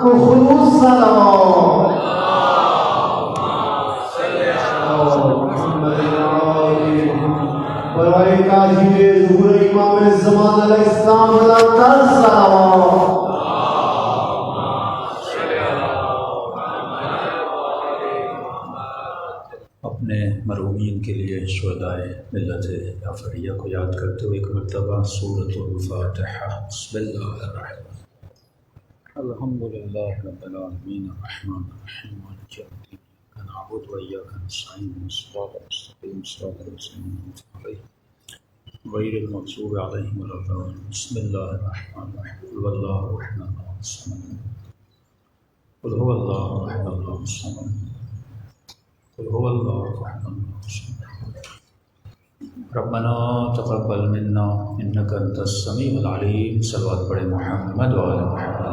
کو خلوص سلام برائے تاجیل ظہور امام الزمان علیہ السلام لندر سلام اپنے مرحومین کے لیے شہدائے ملت جعفریہ کو یاد کرتے ہوئے ایک مرتبہ سورۃ الفاتحہ۔ بسم اللہ الرحمن الرحیم الحمدللہ رب العالمین الرحمن الرحیم مالک یوم الدین ایاک نعبد و ایاک نستعین اهدنا الصراط المستقیم صراط الذین انعمت علیہم غیر المغضوب علیہم ولا الضالین۔ بسم اللہ الرحمن الرحیم قل هو اللہ احد اللہ الصمد قل هو اللہ احد اللہ الصمد قل هو الله احد الله الصمد ربنا تقبل منا انك انت السميع العليم۔ صلوات پڑھیں محمد وعلى محمد۔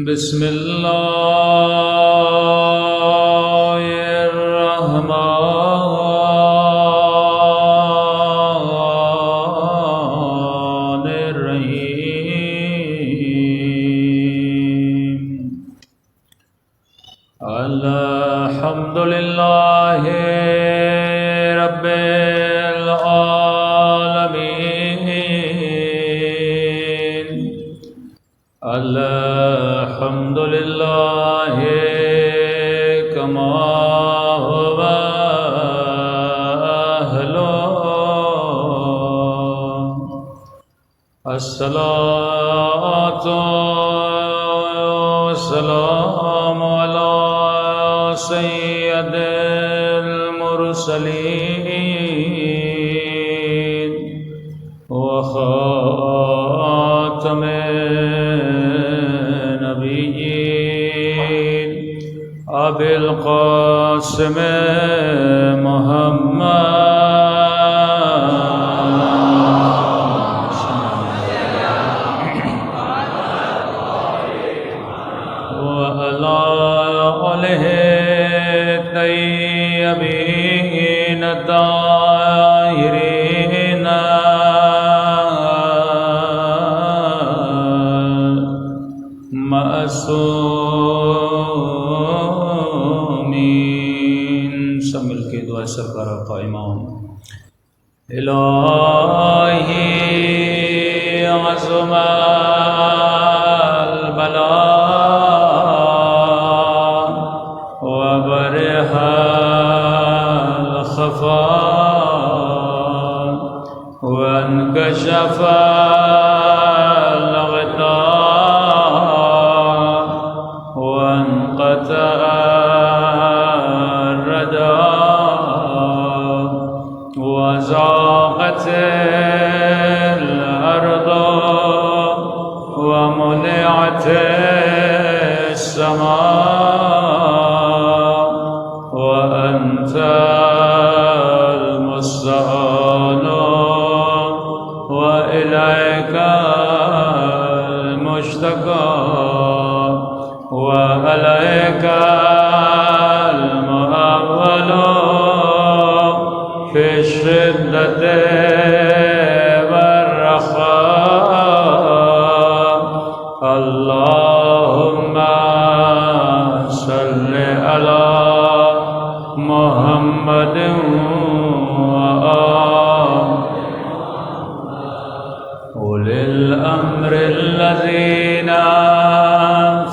بسم اللہ الرحمن الرحیم الحمد للہ رب العالمین الحمد للہ کما هو اہلہ الصلاۃ والسلام علی سید المرسلین وخاتم النبیین ابی القاسم محمد طیبین طاہرین معصومین۔ سب مل کے دعا سرکار قائمان الہی عظم البلاء وبرح الخفاء وانكشف الغطاء وانقطع الرداء وزاغت الأرض ومنعت السماء وأنت المستعان وإليك المشتكى وعليك المؤول في الشدة والرخاء اللهم صل على محمد أولي الأمر الذين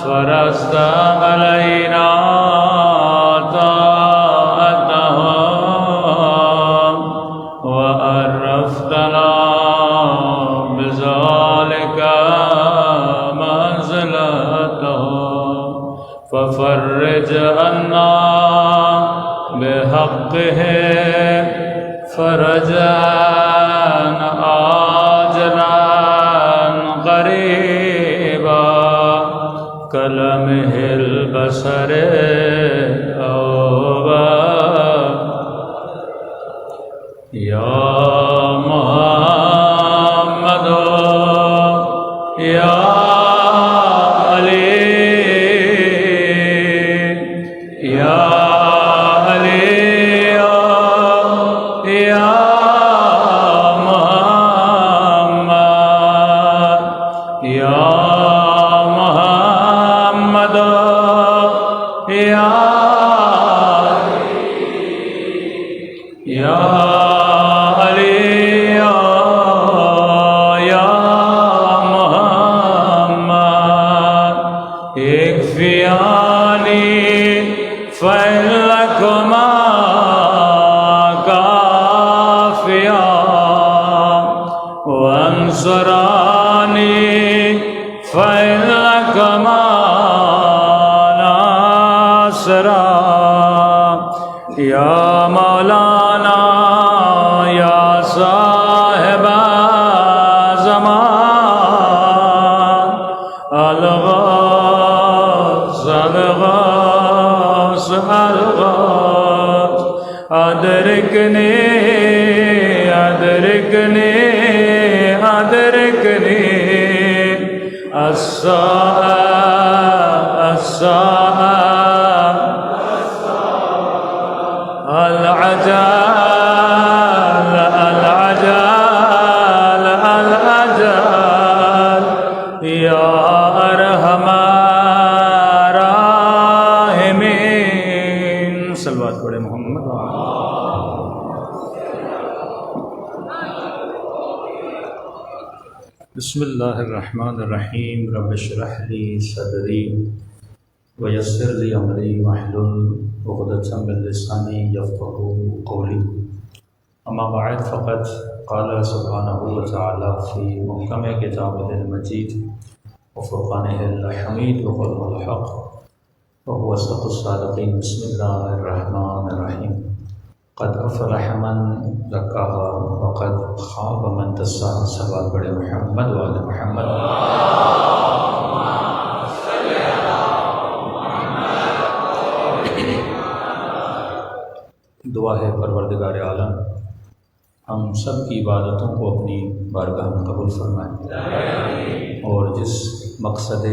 فرضت علينا طاعتهم وعرفتنا بذلك منزلتهم ففرج عنا بحقهم فرجا عاجلا قریبا کلمح البصر اوبا یا محمد یا علی یا علی یا نصرانی فإنك ما ناصرا یا مولانا یا صاحب زمان الغوث الغوث الغوث ادرکنی ادرکنی ادرکنی الساعة الساعة العجال العجال العجال یا ارحم الراحمین صلوات پڑھے محمد بسم اللہ الرحمن الرحیم رب اشرح لی صدری ویسر لی امری واحلل عقدۃ من لسانی یفقهوا قولی اما بعد فقد قال سبحانہ وتعالی فی محکم کتابہ المجید وفرقانہ الحمید وقلم الحق وهو اصدق الصادقین بسم اللہ الرحمن الرحیم قد افلح من زکاها وقد خاب من دساها صلوات پڑھے محمد وآل محمد دعا ہے پروردگار عالم ہم سب کی عبادتوں کو اپنی بارگاہ میں قبول فرمائے اور جس مقصد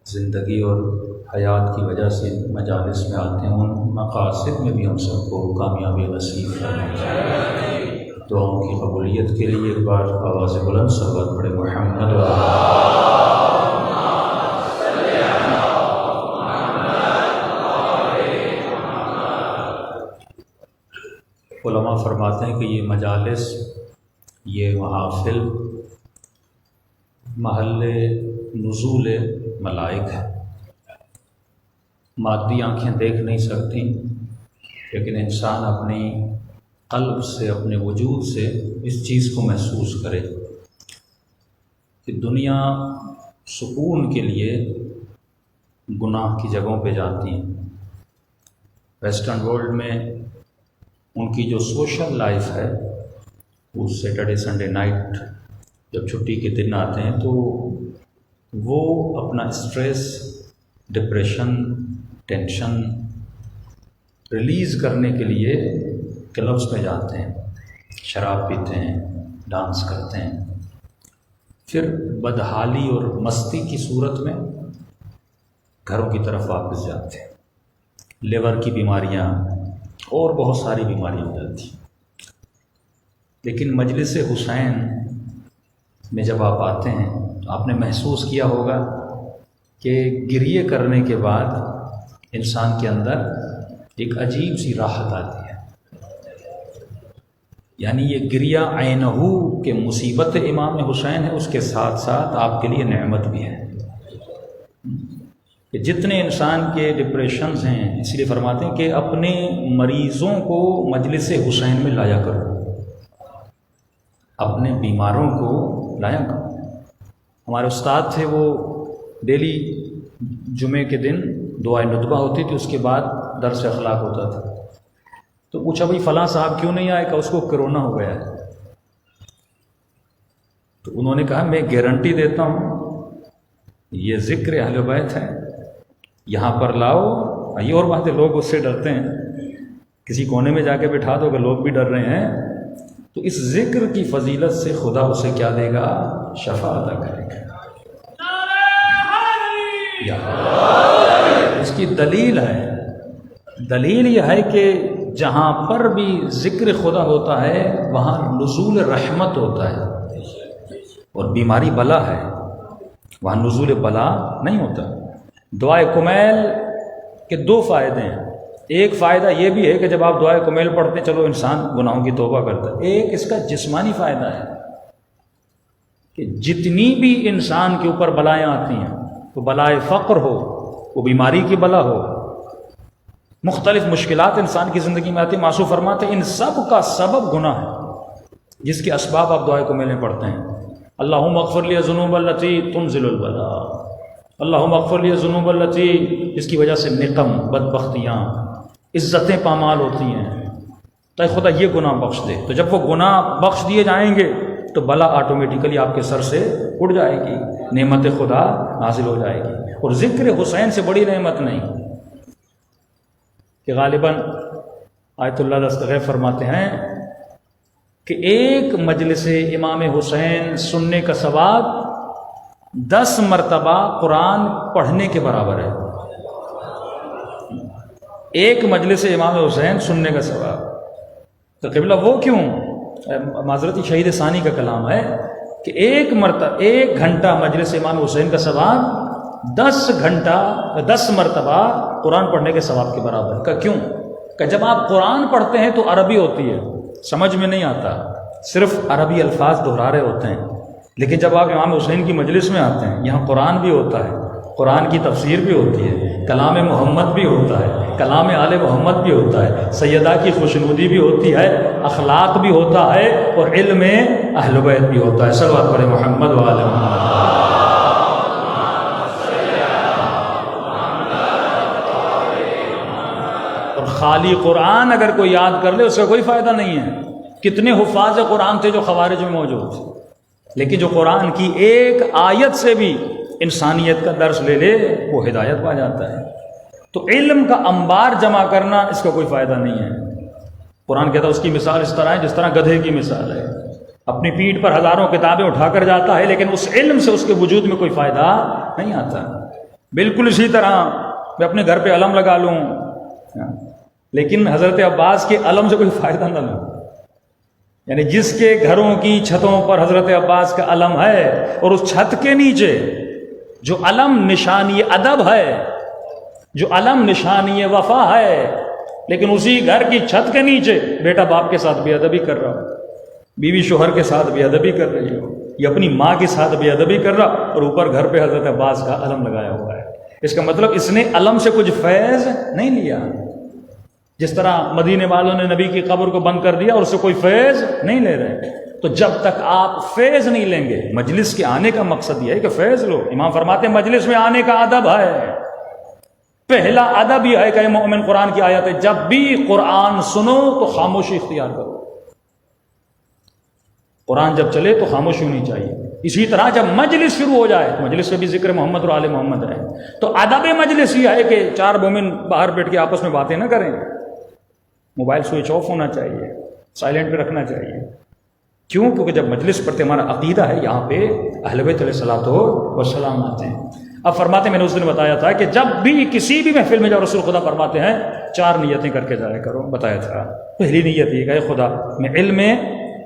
زندگی اور حیات کی وجہ سے مجالس میں آتے ہیں ان مقاصد میں بھی ہم سب کو کامیابی نصیب فرمائے دعاؤں کی قبولیت کے لیے ایک بار آواز بلند صلوات پڑھے محمد علماء فرماتے ہیں کہ یہ مجالس یہ محافل محل نزول ملائک ہے مادی آنکھیں دیکھ نہیں سکتی لیکن انسان اپنی قلب سے اپنے وجود سے اس چیز کو محسوس کرے کہ دنیا سکون کے لیے گناہ کی جگہوں پہ جاتی ہیں ویسٹرن ورلڈ میں ان کی جو سوشل لائف ہے وہ سیٹرڈے سنڈے نائٹ جب چھٹی کے دن آتے ہیں تو وہ اپنا اسٹریس ڈپریشن ٹینشن ریلیز کرنے کے لیے کلبس میں جاتے ہیں شراب پیتے ہیں ڈانس کرتے ہیں پھر بدحالی اور مستی کی صورت میں گھروں کی طرف واپس جاتے ہیں لیور کی بیماریاں اور بہت ساری بیماریاں ہو جاتی ہیں لیکن مجلس حسین میں جب آپ آتے ہیں تو آپ نے محسوس کیا ہوگا کہ گریے کرنے کے بعد انسان کے اندر ایک عجیب سی راحت آتی ہے یعنی یہ گریہ عینہ کہ مصیبت امام حسین ہے اس کے ساتھ ساتھ آپ کے لیے نعمت بھی ہے کہ جتنے انسان کے ڈپریشنز ہیں اس لیے فرماتے ہیں کہ اپنے مریضوں کو مجلس حسین میں لایا کرو اپنے بیماروں کو لایا کرو ہمارے استاد تھے وہ ڈیلی جمعے کے دن دعائے ندبہ ہوتی تھی اس کے بعد درس اخلاق ہوتا تھا تو پوچھا بھائی فلاں صاحب کیوں نہیں آئے کہ اس کو کرونا ہو گیا ہے تو انہوں نے کہا میں گارنٹی دیتا ہوں یہ ذکر اہل بیت ہے یہاں پر لاؤ یہ اور بات ہے لوگ اس سے ڈرتے ہیں کسی کونے میں جا کے بٹھا دو اگر لوگ بھی ڈر رہے ہیں تو اس ذکر کی فضیلت سے خدا اسے کیا دے گا شفا عطا کرے گا اس کی دلیل ہے دلیل یہ ہے کہ جہاں پر بھی ذکر خدا ہوتا ہے وہاں نزول رحمت ہوتا ہے اور بیماری بلا ہے وہاں نزول بلا نہیں ہوتا دعائے کمیل کے دو فائدے ہیں ایک فائدہ یہ بھی ہے کہ جب آپ دعائے کمیل پڑھتے ہیں چلو انسان گناہوں کی توبہ کرتا ہے ایک اس کا جسمانی فائدہ ہے کہ جتنی بھی انسان کے اوپر بلائیں آتی ہیں تو بلائے فقر ہو وہ بیماری کی بلا ہو مختلف مشکلات انسان کی زندگی میں آتی ہیں معصوم فرماتے ہیں ان سب کا سبب گناہ ہے جس کے اسباب آپ دعائے کمیل میں پڑھتے ہیں اللہم اغفر لی الذنوب التی تنزل البلاء، اللہم اغفر لی الذنوب التی، جس کی وجہ سے نقم، بدبختیاں، عزتیں پامال ہوتی ہیں، تو خدا یہ گناہ بخش دے۔ تو جب وہ گناہ بخش دیے جائیں گے تو بلا آٹومیٹیکلی آپ کے سر سے اٹھ جائے گی، نعمت خدا حاصل ہو جائے گی۔ اور ذکر حسین سے بڑی نعمت نہیں کہ غالباً آیت اللہ دستغیر فرماتے ہیں کہ ایک مجلس امام حسین سننے کا ثواب 10 مرتبہ قرآن پڑھنے کے برابر ہے۔ ایک مجلس امام حسین سننے کا ثواب، تو قبلہ وہ کیوں؟ معذرتی شہید ثانی کا کلام ہے کہ ایک گھنٹہ مجلس امام حسین کا ثواب 10 مرتبہ قرآن پڑھنے کے ثواب کے برابر کا۔ کیوں؟ کہ جب آپ قرآن پڑھتے ہیں تو عربی ہوتی ہے، سمجھ میں نہیں آتا، صرف عربی الفاظ دہرا رہے ہوتے ہیں، لیکن جب آپ امام حسین کی مجلس میں آتے ہیں، یہاں قرآن بھی ہوتا ہے، قرآن کی تفسیر بھی ہوتی ہے، کلام محمد بھی ہوتا ہے، کلام آل محمد بھی ہوتا ہے، سیدہ کی خوشنودی بھی ہوتی ہے، اخلاق بھی ہوتا ہے، اور علم اہل بیت بھی ہوتا ہے۔ صلوات پڑھیں محمد و آل محمد۔ اور خالی قرآن اگر کوئی یاد کر لے اس کا کوئی فائدہ نہیں ہے۔ کتنے حفاظ قرآن تھے جو خوارج میں موجود تھے، لیکن جو قرآن کی ایک آیت سے بھی انسانیت کا درس لے لے وہ ہدایت پا جاتا ہے۔ تو علم کا انبار جمع کرنا اس کا کوئی فائدہ نہیں ہے۔ قرآن کہتا ہے اس کی مثال اس طرح ہے جس طرح گدھے کی مثال ہے، اپنی پیٹھ پر ہزاروں کتابیں اٹھا کر جاتا ہے لیکن اس علم سے اس کے وجود میں کوئی فائدہ نہیں آتا۔ بالکل اسی طرح میں اپنے گھر پہ علم لگا لوں لیکن حضرت عباس کے علم سے کوئی فائدہ نہ لوں، یعنی جس کے گھروں کی چھتوں پر حضرت عباس کا علم ہے اور اس چھت کے نیچے جو علم نشانی ادب ہے، جو علم نشانی وفا ہے، لیکن اسی گھر کی چھت کے نیچے بیٹا باپ کے ساتھ بے ادبی کر رہا ہو، بیوی شوہر کے ساتھ بے ادبی کر رہی ہو، یا اپنی ماں کے ساتھ بے ادبی کر رہا، اور اوپر گھر پہ حضرت عباس کا علم لگایا ہوا ہے، اس کا مطلب اس نے علم سے کچھ فیض نہیں لیا۔ جس طرح مدینے والوں نے نبی کی قبر کو بند کر دیا اور اس سے کوئی فیض نہیں لے رہے۔ تو جب تک آپ فیض نہیں لیں گے، مجلس کے آنے کا مقصد یہ ہے کہ فیض لو۔ امام فرماتے ہیں مجلس میں آنے کا ادب ہے، پہلا ادب یہ ہے کہ اے مومن، قرآن کی آیت ہے جب بھی قرآن سنو تو خاموشی اختیار کرو۔ قرآن جب چلے تو خاموشی ہونی چاہیے۔ اسی طرح جب مجلس شروع ہو جائے، مجلس میں بھی ذکر محمد اور آل محمد ہے، تو ادب مجلس یہ ہے کہ 4 مومن باہر بیٹھ کے آپس میں باتیں نہ کریں، موبائل سوئچ آف ہونا چاہیے، سائلنٹ پہ رکھنا چاہیے۔ کیوں؟ کیونکہ جب مجلس پڑھتے ہمارا عقیدہ ہے یہاں پہ اہل بیت علیہ الصلوۃ والسلام آتے ہیں۔ اب فرماتے ہیں میں نے اس دن بتایا تھا کہ جب بھی کسی بھی محفل میں جاؤ، رسول خدا فرماتے ہیں 4 نیتیں کر کے جایا کرو، بتایا تھا۔ پہلی نیت یہ کہ اے خدا میں علم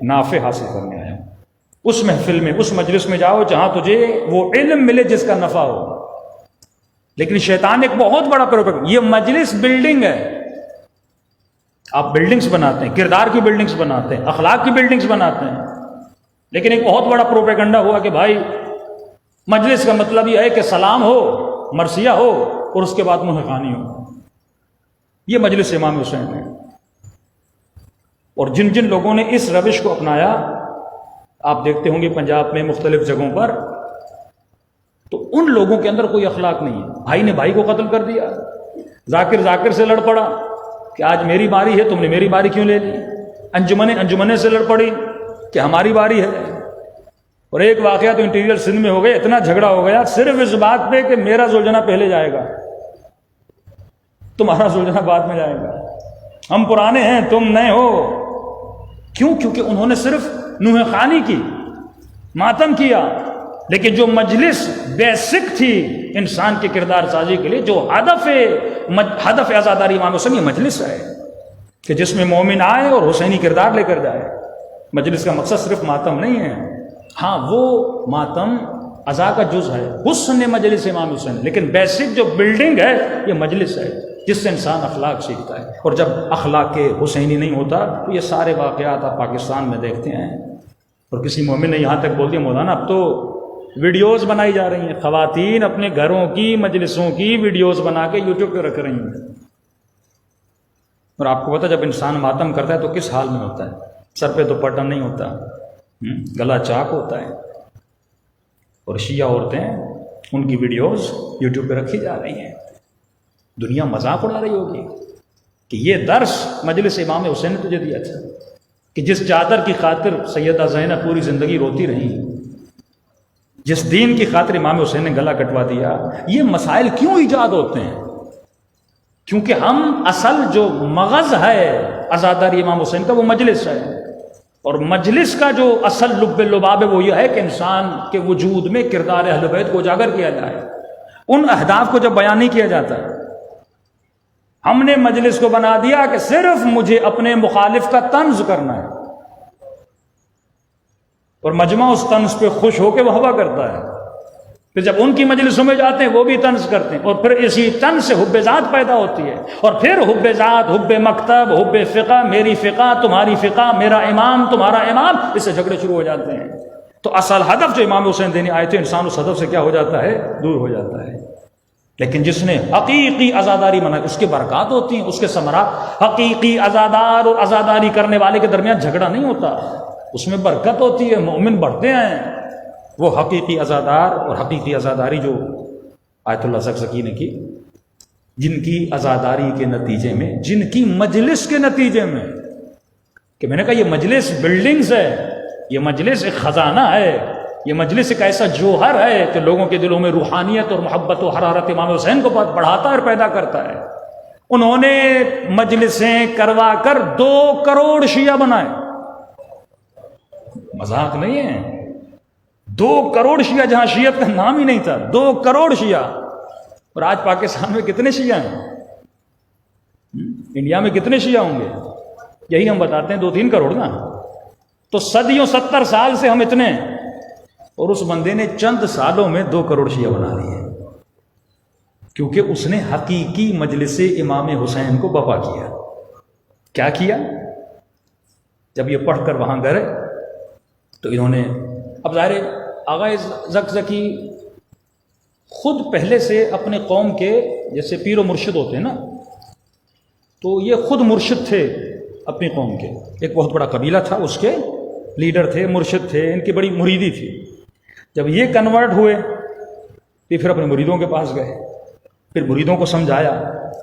نافع حاصل کرنے آیا ہوں، اس محفل میں اس مجلس میں جاؤ جہاں تجھے وہ علم ملے جس کا نفع ہو۔ لیکن شیطان ایک بہت بڑا پروپیگنڈا، یہ مجلس بلڈنگ ہے، آپ بلڈنگز بناتے ہیں، کردار کی بلڈنگز بناتے ہیں، اخلاق کی بلڈنگز بناتے ہیں، لیکن ایک بہت بڑا پروپیگنڈا ہوا کہ بھائی مجلس کا مطلب یہ ہے کہ سلام ہو، مرثیہ ہو، اور اس کے بعد منہ خوانی ہو۔ یہ مجلس امام حسین ہے، اور جن جن لوگوں نے اس روش کو اپنایا، آپ دیکھتے ہوں گے پنجاب میں مختلف جگہوں پر، تو ان لوگوں کے اندر کوئی اخلاق نہیں ہے۔ بھائی نے بھائی کو قتل کر دیا، ذاکر سے لڑ پڑا کہ آج میری باری ہے، تم نے میری باری کیوں لے لی، انجمنیں سے لڑ پڑی کہ ہماری باری ہے۔ اور ایک واقعہ تو انٹیریئر سندھ میں ہو گیا، اتنا جھگڑا ہو گیا صرف اس بات پہ کہ میرا زلجھنا پہلے جائے گا، تمہارا زلجھنا بعد میں جائے گا، ہم پرانے ہیں تم نئے ہو۔ کیوں؟ کیونکہ انہوں نے صرف نوح خوانی کی، ماتم کیا، لیکن جو مجلس بیسک تھی انسان کے کردار سازی کے لیے، جو ہدف عزاداری امام حسین، یہ مجلس ہے کہ جس میں مومن آئے اور حسینی کردار لے کر جائے۔ مجلس کا مقصد صرف ماتم نہیں ہے، ہاں وہ ماتم عزا کا جز ہے، حسن مجلس امام حسین، لیکن بیسک جو بلڈنگ ہے یہ مجلس ہے جس سے انسان اخلاق سیکھتا ہے۔ اور جب اخلاق حسینی نہیں ہوتا تو یہ سارے واقعات آپ پاکستان میں دیکھتے ہیں۔ اور کسی مومن نے یہاں تک بول دیا مولانا اب تو ویڈیوز بنائی جا رہی ہیں، خواتین اپنے گھروں کی مجلسوں کی ویڈیوز بنا کے یوٹیوب پہ رکھ رہی ہیں۔ اور آپ کو پتا جب انسان ماتم کرتا ہے تو کس حال میں ہوتا ہے، سر پہ دوپٹہ نہیں ہوتا، گلا چاک ہوتا ہے، اور شیعہ عورتیں ان کی ویڈیوز یوٹیوب پہ رکھی جا رہی ہیں. دنیا مذاق اڑا رہی ہوگی کہ یہ درس مجلس امام حسین نے تجھے دیا تھا کہ جس چادر کی خاطر سیدہ زینب پوری زندگی روتی رہی، جس دین کی خاطر امام حسین نے گلا کٹوا دیا. یہ مسائل کیوں ایجاد ہوتے ہیں؟ کیونکہ ہم اصل جو مغز ہے عزاداری امام حسین کا وہ مجلس ہے، اور مجلس کا جو اصل لب لباب ہے وہ یہ ہے کہ انسان کے وجود میں کردار اہل بیت کو اجاگر کیا جائے. ان اہداف کو جب بیان نہیں کیا جاتا، ہم نے مجلس کو بنا دیا کہ صرف مجھے اپنے مخالف کا طنز کرنا ہے، اور مجمع اس طنز پہ خوش ہو کے وہوہ کرتا ہے. پھر جب ان کی مجلسوں میں جاتے ہیں وہ بھی طنز کرتے ہیں، اور پھر اسی طنز سے حب ذات پیدا ہوتی ہے، اور پھر حب ذات، حب مکتب، حب فقہ، میری فقہ تمہاری فقہ، میرا امام تمہارا امام، اس سے جھگڑے شروع ہو جاتے ہیں. تو اصل ہدف جو امام حسین دینے آئے تھے، انسان اس ہدف سے کیا ہو جاتا ہے؟ دور ہو جاتا ہے. لیکن جس نے حقیقی عزاداری منائی اس کے برکات ہوتی ہیں، اس کے ثمرات. حقیقی عزادار اور عزاداری کرنے والے کے درمیان جھگڑا نہیں ہوتا، اس میں برکت ہوتی ہے، مومن بڑھتے ہیں. وہ حقیقی عزادار اور حقیقی عزاداری جو آیت اللہ زکزکی نے کی، جن کی عزاداری کے نتیجے میں، جن کی مجلس کے نتیجے میں، کہ میں نے کہا یہ مجلس بلڈنگز ہے، یہ مجلس ایک خزانہ ہے، یہ مجلس ایک ایسا جوہر ہے کہ لوگوں کے دلوں میں روحانیت اور محبت و حرارت امام حسین کو بڑھاتا اور پیدا کرتا ہے. انہوں نے مجلسیں کروا کر 2 کروڑ شیعہ بنائے. مذاق نہیں ہے. 2 کروڑ شیعہ، جہاں شیعت کا نام ہی نہیں تھا. 2 کروڑ شیعہ. اور آج پاکستان میں کتنے شیعہ ہیں؟ انڈیا میں کتنے شیعہ ہوں گے؟ یہی ہم بتاتے ہیں 2-3 کروڑ نا. تو صدیوں 70 سال سے ہم اتنے، اور اس بندے نے چند سالوں میں 2 کروڑ شیعہ بنا لیے، کیونکہ اس نے حقیقی مجلس امام حسین کو برپا کیا. کیا کیا؟ جب یہ پڑھ کر وہاں گئے تو انہوں نے، اب ظاہر آغا زکزکی خود پہلے سے اپنے قوم کے جیسے پیر و مرشد ہوتے ہیں نا، تو یہ خود مرشد تھے اپنی قوم کے. ایک بہت بڑا قبیلہ تھا، اس کے لیڈر تھے، مرشد تھے، ان کی بڑی مریدی تھی. جب یہ کنورٹ ہوئے پھر اپنے مریدوں کے پاس گئے، پھر مریدوں کو سمجھایا،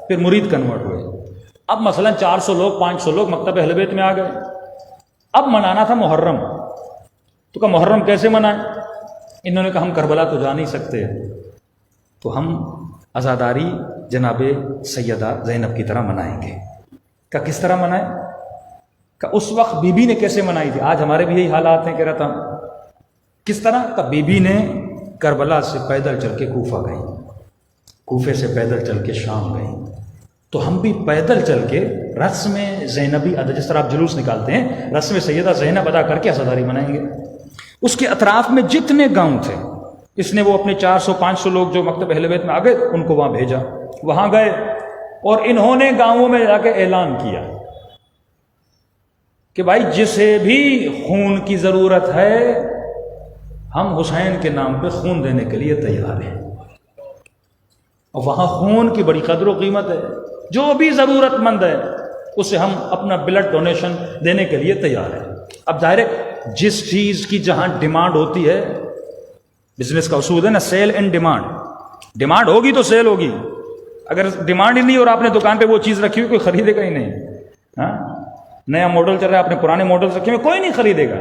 پھر مرید کنورٹ ہوئے. اب مثلا 400 لوگ 500 لوگ مکتب اہل بیت میں آ گئے. اب منانا تھا محرم، تو کہا محرم کیسے منائیں؟ انہوں نے کہا ہم کربلا تو جا نہیں سکتے، تو ہم عزاداری جناب سیدہ زینب کی طرح منائیں گے. کہ کس طرح منائیں؟ کہ اس وقت بی بی نے کیسے منائی تھی. آج ہمارے بھی یہی حالات ہیں. کہہ رہا تھا کس طرح؟ کہ بی بی نے کربلا سے پیدل چل کے کوفہ گئی، کوفے سے پیدل چل کے شام گئی. تو ہم بھی پیدل چل کے رسم زینبی ادا، جس طرح آپ جلوس نکالتے ہیں، رسم سیدہ زینب ادا کر کے عزاداری منائیں گے. اس کے اطراف میں جتنے گاؤں تھے، اس نے وہ اپنے 400-500 لوگ جو مکتب اہل بیت میں آ گئے ان کو وہاں بھیجا. وہاں گئے اور انہوں نے گاؤں میں جا کے اعلان کیا کہ بھائی جسے بھی خون کی ضرورت ہے ہم حسین کے نام پہ خون دینے کے لیے تیار ہیں. اور وہاں خون کی بڑی قدر و قیمت ہے. جو بھی ضرورت مند ہے اسے ہم اپنا بلڈ ڈونیشن دینے کے لیے تیار ہیں. اب ظاہر ہے جس چیز کی جہاں ڈیمانڈ ہوتی ہے، بزنس کا اصول ہے نا، سیل اینڈ ڈیمانڈ. ڈیمانڈ ہوگی تو سیل ہوگی. اگر ڈیمانڈ ہی نہیں اور آپ نے دکان پہ وہ چیز رکھی ہوئی، کوئی خریدے گا ہی نہیں. ہاں، نیا ماڈل چل رہا ہے، آپ نے پرانے ماڈل رکھے ہوئے، کوئی نہیں خریدے گا.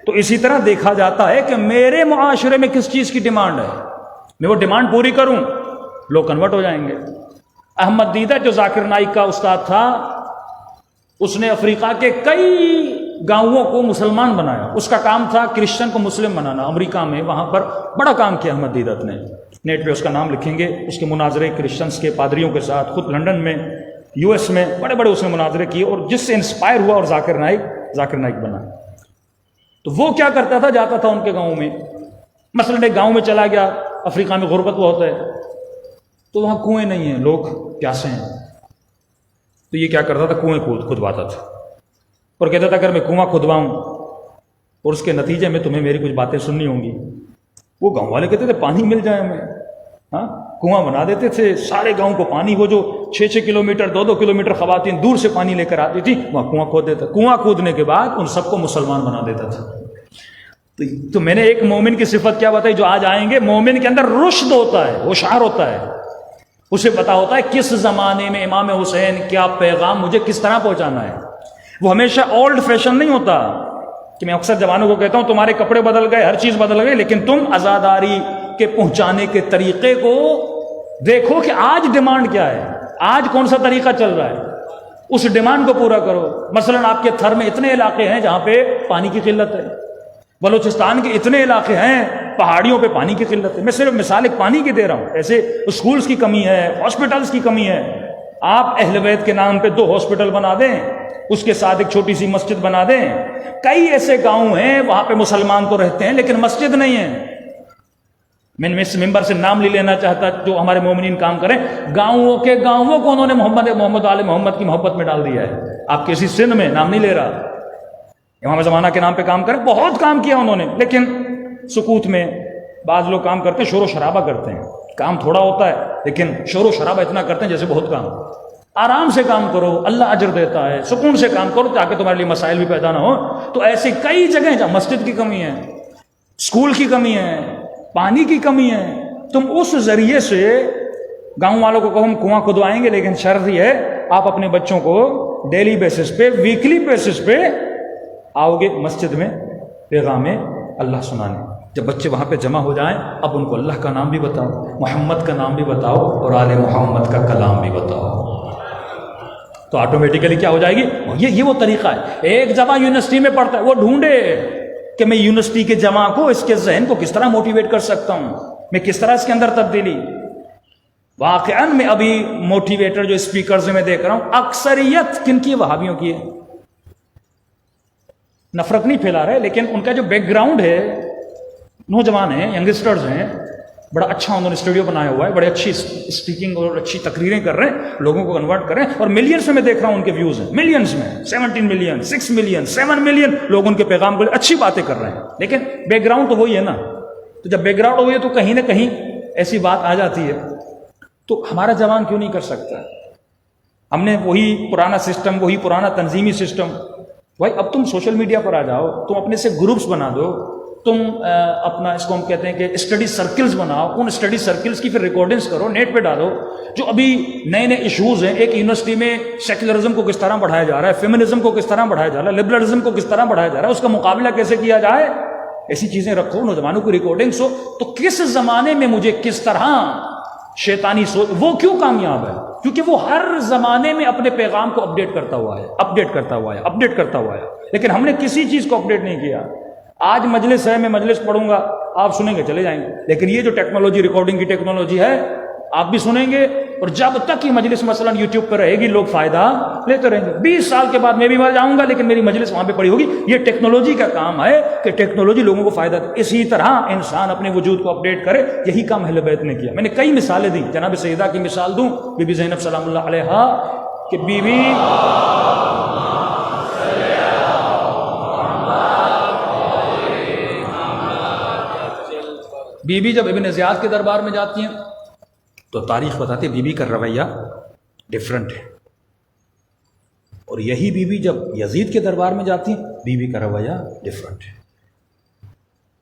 تو اسی طرح دیکھا جاتا ہے کہ میرے معاشرے میں کس چیز کی ڈیمانڈ ہے، میں وہ ڈیمانڈ پوری کروں، لوگ کنورٹ ہو جائیں گے. احمد دیدہ جو ذاکر نائک کا استاد تھا، اس نے افریقہ کے کئی گاؤں کو مسلمان بنایا. اس کا کام تھا کرسچن کو مسلم بنانا. امریکہ میں وہاں پر بڑا کام کیا احمد دیدت نے. نیٹ پہ اس کا نام لکھیں گے. اس کے مناظرے کرسچنس کے پادریوں کے ساتھ، خود لنڈن میں، یو ایس میں بڑے بڑے اس نے مناظرے کیے، اور جس سے انسپائر ہوا اور ذاکر نائک بنا. تو وہ کیا کرتا تھا، جاتا تھا ان کے گاؤں میں. مثلا ایک گاؤں میں چلا گیا، افریقہ میں غربت بہت ہے، تو وہاں کنویں نہیں ہیں، لوگ پیاسے ہیں. تو یہ کیا کرتا تھا، کنویں کھدواتا تھا اور کہتا تھا اگر میں کنواں کھدواؤں اور اس کے نتیجے میں تمہیں میری کچھ باتیں سننی ہوں گی. وہ گاؤں والے کہتے تھے پانی مل جائے ہمیں. ہاں، کنواں بنا دیتے تھے، سارے گاؤں کو پانی. وہ جو 6-6 کلومیٹر 2-2 کلومیٹر خواتین دور سے پانی لے کر آتی تھی، وہاں کنواں کھود دیتا. کنواں کھودنے کے بعد ان سب کو مسلمان بنا دیتا تھا. تو میں نے ایک مومن کی صفت کیا بتائی جو آج آئیں گے. مومن کے اندر رشد ہوتا ہے، ہوشیار ہوتا ہے، اسے پتا ہوتا ہے کس زمانے میں امام حسین کیا پیغام مجھے کس طرح پہنچانا ہے. وہ ہمیشہ اولڈ فیشن نہیں ہوتا کہ میں اکثر جوانوں کو کہتا ہوں تمہارے کپڑے بدل گئے، ہر چیز بدل گئی، لیکن تم عزاداری کے پہنچانے کے طریقے کو دیکھو کہ آج ڈیمانڈ کیا ہے، آج کون سا طریقہ چل رہا ہے، اس ڈیمانڈ کو پورا کرو. مثلا آپ کے تھر میں اتنے علاقے ہیں جہاں پہ پانی کی قلت ہے، بلوچستان کے اتنے علاقے ہیں پہاڑیوں پہ پانی کی قلت ہے. میں صرف مثال ایک پانی کی دے رہا ہوں. ایسے اسکولز کی کمی ہے، ہاسپٹلز کی کمی ہے. آپ اہل بیت کے نام پہ 2 ہاسپٹل بنا دیں، اس کے ساتھ ایک چھوٹی سی مسجد بنا دیں. کئی ایسے گاؤں ہیں وہاں پہ مسلمان تو رہتے ہیں لیکن مسجد نہیں ہے. میں اس ممبر سے نام نہیں لینا چاہتا جو ہمارے مومنین کام کریں. گاؤں کو انہوں نے محمد آل محمد کی محبت میں ڈال دیا ہے. آپ کسی سندھ میں نام نہیں لے رہا، امام زمانہ کے نام پہ کام کریں. بہت کام کیا انہوں نے، لیکن سکوت میں بعض لوگ کام کرتے ہیں، شور و شرابہ کرتے ہیں. کام تھوڑا ہوتا ہے لیکن شور و شرابہ اتنا کرتے ہیں جیسے بہت کام. آرام سے کام کرو، اللہ اجر دیتا ہے. سکون سے کام کرو تاکہ تمہارے لیے مسائل بھی پیدا نہ ہو. تو ایسی کئی جگہیں جہاں مسجد کی کمی ہے، اسکول کی کمی ہے، پانی کی کمی ہے. تم اس ذریعے سے گاؤں والوں کو کہو ہم کنواں کھدوائیں گے، لیکن شرط یہ ہے آپ اپنے بچوں کو ڈیلی بیسس پہ، ویکلی بیسس پہ آؤ گے مسجد میں پیغام اللہ سنانے. جب بچے وہاں پہ جمع ہو جائیں اب ان کو اللہ کا نام بھی بتاؤ، محمد کا نام بھی بتاؤ اور آل محمد کا کلام بھی بتاؤ. تو آٹومیٹیکلی کیا ہو جائے گی. یہ وہ طریقہ ہے. ایک جمع یونیورسٹی میں پڑھتا ہے، وہ ڈھونڈے کہ میں یونیورسٹی کے جمع کو، اس کے ذہن کو کس طرح موٹیویٹ کر سکتا ہوں، میں کس طرح اس کے اندر تبدیلی. واقعاً میں ابھی موٹیویٹر جو اسپیکرز میں دیکھ رہا ہوں اکثریت کن کی؟ وہابیوں کی ہے. نفرت نہیں پھیلا رہے لیکن ان کا جو بیک گراؤنڈ ہے، نوجوان ہیں، ینگسٹرز ہیں، بڑا اچھا انہوں نے اسٹوڈیو بنایا ہوا ہے، بڑے اچھی اسپیکنگ اور اچھی تقریریں کر رہے ہیں، لوگوں کو کنورٹ کر رہے ہیں. اور ملینز میں دیکھ رہا ہوں ان کے ویوز ہیں، ملینز میں 17 ملین 6 ملین 7 ملین لوگ ان کے پیغام کو اچھی باتیں کر رہے ہیں. لیکن بیک گراؤنڈ تو وہی ہے نا. تو جب بیک گراؤنڈ ہوئی ہے تو کہیں نہ کہیں ایسی بات آ جاتی ہے. تو ہمارا جوان کیوں نہیں کر سکتا؟ ہم نے وہی پرانا سسٹم، وہی پرانا تنظیمی سسٹم. بھائی اب تم سوشل میڈیا پر آ جاؤ، تم اپنے سے گروپس بنا دو، تم اپنا اس کو ہم کہتے ہیں کہ اسٹڈی سرکلز بناؤ، ان اسٹڈی سرکلز کی پھر ریکارڈنگز کرو، نیٹ پہ ڈالو. جو ابھی نئے نئے ایشوز ہیں، ایک یونیورسٹی میں سیکولرزم کو کس طرح بڑھایا جا رہا ہے، فیمنزم کو کس طرح بڑھایا جا رہا ہے، لبرلزم کو کس طرح بڑھایا جا رہا ہے، اس کا مقابلہ کیسے کیا جائے، ایسی چیزیں رکھو، نوجوانوں کی ریکارڈنگز ہو. تو کس زمانے میں مجھے کس طرح شیطانی سوچ، وہ کیوں کامیاب ہے؟ کیونکہ وہ ہر زمانے میں اپنے پیغام کو اپڈیٹ کرتا ہوا ہے. لیکن ہم نے کسی چیز کو اپڈیٹ نہیں کیا. آج مجلس ہے، میں مجلس پڑھوں گا، آپ سنیں گے چلے جائیں گے. لیکن یہ جو ٹیکنالوجی، ریکارڈنگ کی ٹیکنالوجی ہے، آپ بھی سنیں گے، اور جب تک یہ مجلس مثلا یوٹیوب پہ رہے گی لوگ فائدہ لیتے رہیں گے. 20 سال کے بعد میں بھی مر جاؤں گا لیکن میری مجلس وہاں پہ پڑی ہوگی. یہ ٹیکنالوجی کا کام ہے کہ ٹیکنالوجی لوگوں کو فائدہ دے. اسی طرح انسان اپنے وجود کو اپڈیٹ کرے. یہی کام اہل بیت نے کیا. میں نے کئی مثالیں دی. جناب سیدہ کی مثال دوں، بی بی زینب سلام اللہ علیہا، کہ بی بی جب ابن زیاد کے دربار میں جاتی ہیں تو تاریخ بتاتی ہے بی بی کا رویہ ڈیفرنٹ ہے. اور یہی بی بی جب یزید کے دربار میں جاتی ہیں، بی بی کا رویہ ڈیفرنٹ ہے.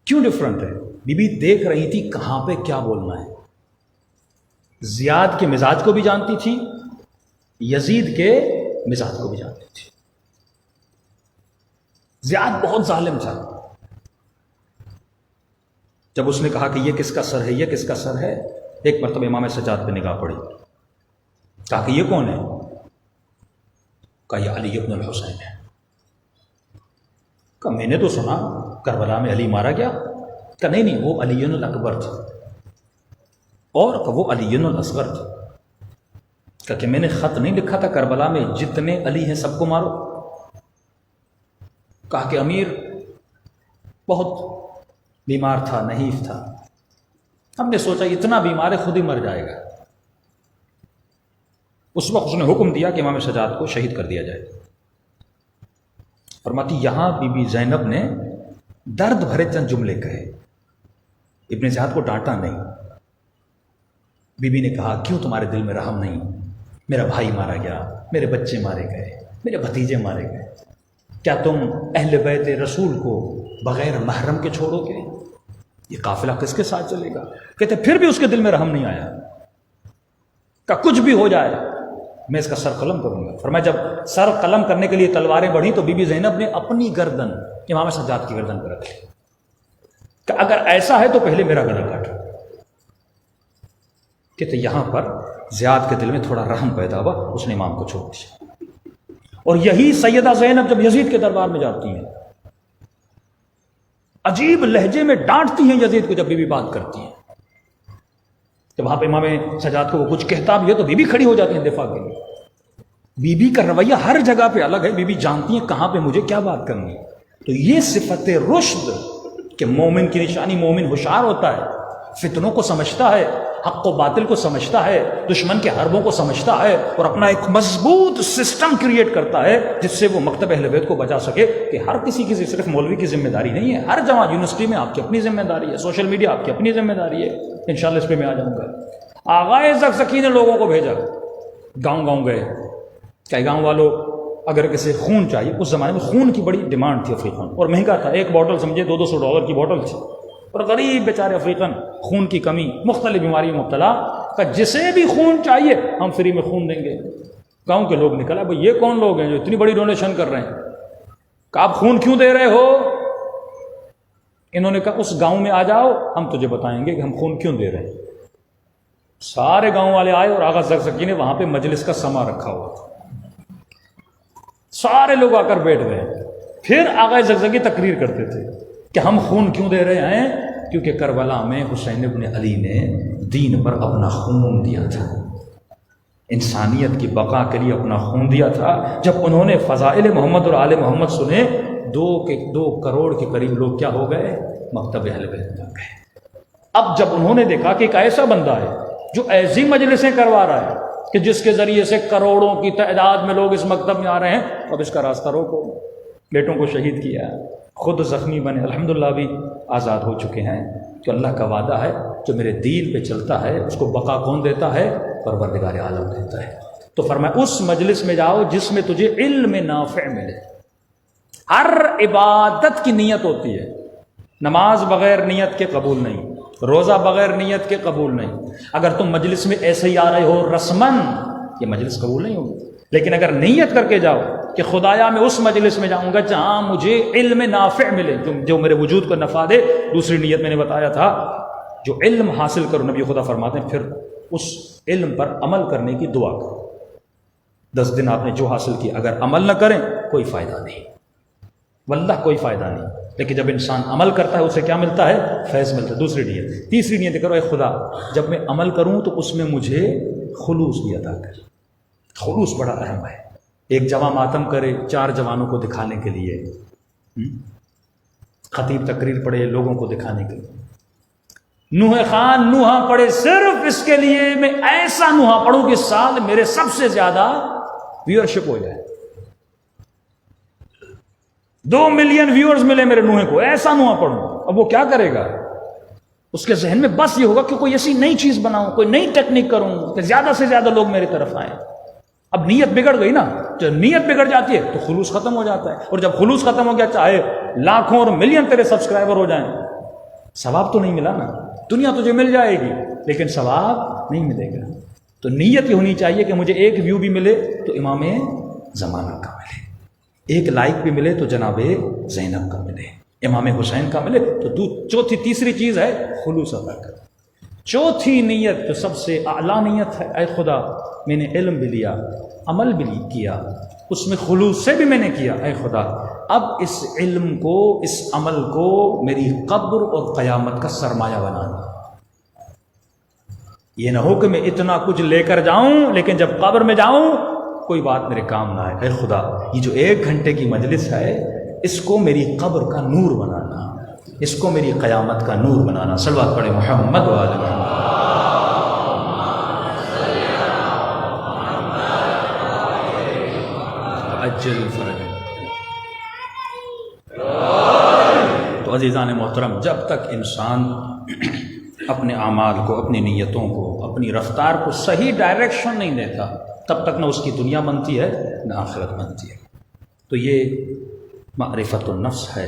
کیوں ڈیفرنٹ ہے؟ بی بی دیکھ رہی تھی کہاں پہ کیا بولنا ہے. زیاد کے مزاج کو بھی جانتی تھی، یزید کے مزاج کو بھی جانتی تھی. زیاد بہت ظالم تھا. جب اس نے کہا کہ یہ کس کا سر ہے، یہ کس کا سر ہے، ایک مرتبہ امام سجاد پہ نگاہ پڑی. کہا کہ یہ کون ہے؟ کہا یہ علی ابن الحسین ہے. کہا میں نے تو سنا کربلا میں علی مارا گیا. کہا نہیں وہ علی الاکبر تھا، اور کہ وہ علی الاصغر تھا. کہا کہ میں نے خط نہیں لکھا تھا کربلا میں جتنے علی ہیں سب کو مارو. کہا کہ امیر بہت بیمار تھا، نحیف تھا، ہم نے سوچا اتنا بیمار ہے خود ہی مر جائے گا. اس وقت اس نے حکم دیا کہ امام سجاد کو شہید کر دیا جائے. فرماتی یہاں بی بی زینب نے درد بھرے چند جملے کہے. ابن زیاد کو ڈانٹا نہیں. بی بی نے کہا کیوں تمہارے دل میں رحم نہیں؟ میرا بھائی مارا گیا، میرے بچے مارے گئے، میرے بھتیجے مارے گئے. کیا تم اہل بیت رسول کو بغیر محرم کے چھوڑو گے؟ یہ قافلہ کس کے ساتھ چلے گا؟ کہتے پھر بھی اس کے دل میں رحم نہیں آیا کہ کچھ بھی ہو جائے میں اس کا سر قلم کروں گا۔ فرمایا جب سر قلم کرنے کے لیے تلواریں بڑھیں تو بی بی زینب نے اپنی گردن امام سجاد کی گردن پر رکھ لی کہ اگر ایسا ہے تو پہلے میرا گلا کاٹو۔ کہتے یہاں پر زیاد کے دل میں تھوڑا رحم پیدا ہوا، اس نے امام کو چھوڑ دیا۔ اور یہی سیدہ زینب جب یزید کے دربار میں جاتی ہیں، عجیب لہجے میں ڈانٹتی ہیں یزید کو جب بی بی بات کرتی ہیں، کہ وہاں پہ امام سجاد کو وہ کچھ کہتا بھی ہے تو بی بی کھڑی ہو جاتی ہیں دفاع کے لیے۔ بی بی کا رویہ ہر جگہ پہ الگ ہے، بی بی جانتی ہیں کہاں پہ مجھے کیا بات کرنی ہے۔ تو یہ صفت رشد کہ مومن کی نشانی، مومن ہوشیار ہوتا ہے، فتنوں کو سمجھتا ہے، حق و باطل کو سمجھتا ہے، دشمن کے حربوں کو سمجھتا ہے، اور اپنا ایک مضبوط سسٹم کریٹ کرتا ہے جس سے وہ مکتب اہل بیت کو بچا سکے۔ کہ ہر کسی کی صرف مولوی کی ذمہ داری نہیں ہے، ہر جماعت یونیورسٹی میں آپ کی اپنی ذمہ داری ہے، سوشل میڈیا آپ کی اپنی ذمہ داری ہے۔ انشاءاللہ اس پہ میں آ جاؤں گا۔ آغائے زکزکی نے لوگوں کو بھیجا، گاؤں گاؤں گئے کہ گاؤں والوں اگر کسی خون چاہیے، اس زمانے میں خون کی بڑی ڈیمانڈ تھی افریقہ، اور مہنگا تھا، ایک بوٹل سمجھے $200 کی بوٹل تھی، اور غریب بیچارے افریقن خون کی کمی، مختلف بیماری میں مبتلا، کہ جسے بھی خون چاہیے ہم فری میں خون دیں گے۔ گاؤں کے لوگ نکلا بھائی یہ کون لوگ ہیں جو اتنی بڑی ڈونیشن کر رہے ہیں، کہ آپ خون کیوں دے رہے ہو؟ انہوں نے کہا اس گاؤں میں آ جاؤ، ہم تجھے بتائیں گے کہ ہم خون کیوں دے رہے ہیں۔ سارے گاؤں والے آئے اور آغا زکزکی نے وہاں پہ مجلس کا سما رکھا ہوا تھا، سارے لوگ آ کر بیٹھ گئے۔ پھر آغا زکزکی تقریر کرتے تھے کہ ہم خون کیوں دے رہے ہیں، کیونکہ کربلا میں حسین ابن علی نے دین پر اپنا خون دیا تھا، انسانیت کی بقا کے لیے اپنا خون دیا تھا۔ جب انہوں نے فضائل محمد اور آل محمد سنے، 2 کروڑ کے قریب لوگ کیا ہو گئے؟ مکتب اہل بیت میں گئے۔ اب جب انہوں نے دیکھا کہ ایک ایسا بندہ ہے جو ایسی مجلسیں کروا رہا ہے کہ جس کے ذریعے سے کروڑوں کی تعداد میں لوگ اس مکتب میں آ رہے ہیں، اب اس کا راستہ روکو۔ بیٹوں کو شہید کیا، خود زخمی بنے، الحمدللہ بھی آزاد ہو چکے ہیں۔ تو اللہ کا وعدہ ہے جو میرے دین پہ چلتا ہے اس کو بقا کون دیتا ہے؟ پروردگار عالم دیتا ہے۔ تو فرمایا اس مجلس میں جاؤ جس میں تجھے علم نافع ملے۔ ہر عبادت کی نیت ہوتی ہے، نماز بغیر نیت کے قبول نہیں، روزہ بغیر نیت کے قبول نہیں۔ اگر تم مجلس میں ایسے ہی آ رہے ہو رسمن، یہ مجلس قبول نہیں ہوگی۔ لیکن اگر نیت کر کے جاؤ کہ خدایا میں اس مجلس میں جاؤں گا جہاں مجھے علم نافع ملے، جو میرے وجود کو نفع دے، دوسری نیت میں نے بتایا تھا جو علم حاصل کرو، نبی خدا فرماتے ہیں پھر اس علم پر عمل کرنے کی دعا کرو۔ 10 دن آپ نے جو حاصل کیا اگر عمل نہ کریں کوئی فائدہ نہیں، واللہ کوئی فائدہ نہیں۔ لیکن جب انسان عمل کرتا ہے اسے کیا ملتا ہے؟ فیض ملتا ہے۔ دوسری نیت، تیسری نیت کرو، اے خدا جب میں عمل کروں تو اس میں مجھے خلوص بھی عطا کر۔ خلوص بڑا اہم ہے۔ ایک جواں ماتم کرے 4 جوانوں کو دکھانے کے لیے، خطیب تقریر پڑھے لوگوں کو دکھانے کے لیے، نوح خان نوحہ پڑھے صرف اس کے لیے میں ایسا نوحہ پڑھوں کہ سال میرے سب سے زیادہ ویورشپ ہو جائے، 2 ملین ویورز ملے میرے نوحے کو، ایسا نوحہ پڑھوں۔ اب وہ کیا کرے گا؟ اس کے ذہن میں بس یہ ہوگا کہ کوئی ایسی نئی چیز بناؤں، کوئی نئی ٹیکنیک کروں کہ زیادہ سے زیادہ لوگ میری طرف آئیں۔ اب نیت بگڑ گئی نا، جب نیت بگڑ جاتی ہے تو خلوص ختم ہو جاتا ہے، اور جب خلوص ختم ہو گیا چاہے لاکھوں اور ملین تیرے سبسکرائبر ہو جائیں، ثواب تو نہیں ملا نا۔ دنیا تجھے مل جائے گی لیکن ثواب نہیں ملے گا۔ تو نیت یہ ہونی چاہیے کہ مجھے 1 ویو بھی ملے تو امام زمانہ کا ملے، 1 لائک بھی ملے تو جناب زینب کا ملے، امام حسین کا ملے۔ تو تیسری چیز ہے خلوص ادا کر۔ چوتھی نیت جو سب سے اعلیٰ نیت ہے، اے خدا میں نے علم بھی لیا، عمل بھی کیا، اس میں خلوص سے بھی میں نے کیا، اے خدا اب اس علم کو، اس عمل کو میری قبر اور قیامت کا سرمایہ بنانا۔ یہ نہ ہو کہ میں اتنا کچھ لے کر جاؤں لیکن جب قبر میں جاؤں کوئی بات میرے کام نہ آئے۔ اے خدا یہ جو 1 گھنٹے کی مجلس ہے اس کو میری قبر کا نور بنانا، اس کو میری قیامت کا نور بنانا۔ صلوات پڑھے محمد و آل محمد۔ اجل فرج۔ تو عزیزان محترم، جب تک انسان اپنے اعمال کو، اپنی نیتوں کو، اپنی رفتار کو صحیح ڈائریکشن نہیں دیتا تب تک نہ اس کی دنیا بنتی ہے نہ آخرت بنتی ہے۔ تو یہ معرفت النفس ہے،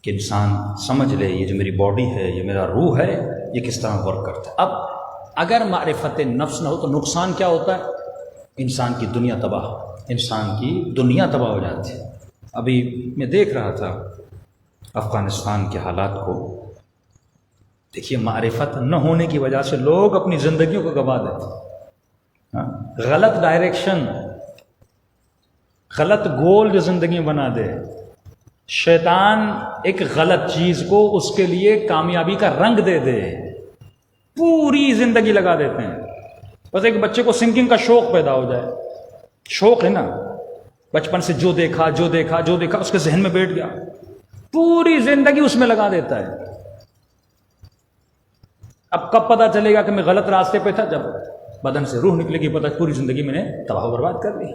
کہ انسان سمجھ لے یہ جو میری باڈی ہے، یہ میرا روح ہے، یہ کس طرح ورک کرتا ہے۔ اب اگر معرفت نفس نہ ہو تو نقصان کیا ہوتا ہے؟ انسان کی دنیا تباہ، انسان کی دنیا تباہ ہو جاتی ہے۔ ابھی میں دیکھ رہا تھا افغانستان کے حالات کو، دیکھیے معرفت نہ ہونے کی وجہ سے لوگ اپنی زندگیوں کو گنوا دیتے ہیں۔ غلط ڈائریکشن، غلط گول جو زندگی میں بنا دے، شیطان ایک غلط چیز کو اس کے لیے کامیابی کا رنگ دے دے، پوری زندگی لگا دیتے ہیں۔ بس ایک بچے کو سنگنگ کا شوق پیدا ہو جائے، شوق ہے نا، بچپن سے جو دیکھا اس کے ذہن میں بیٹھ گیا، پوری زندگی اس میں لگا دیتا ہے۔ اب کب پتہ چلے گا کہ میں غلط راستے پہ تھا؟ جب بدن سے روح نکلے گی، پتہ پوری زندگی میں نے تباہ و برباد کر لی۔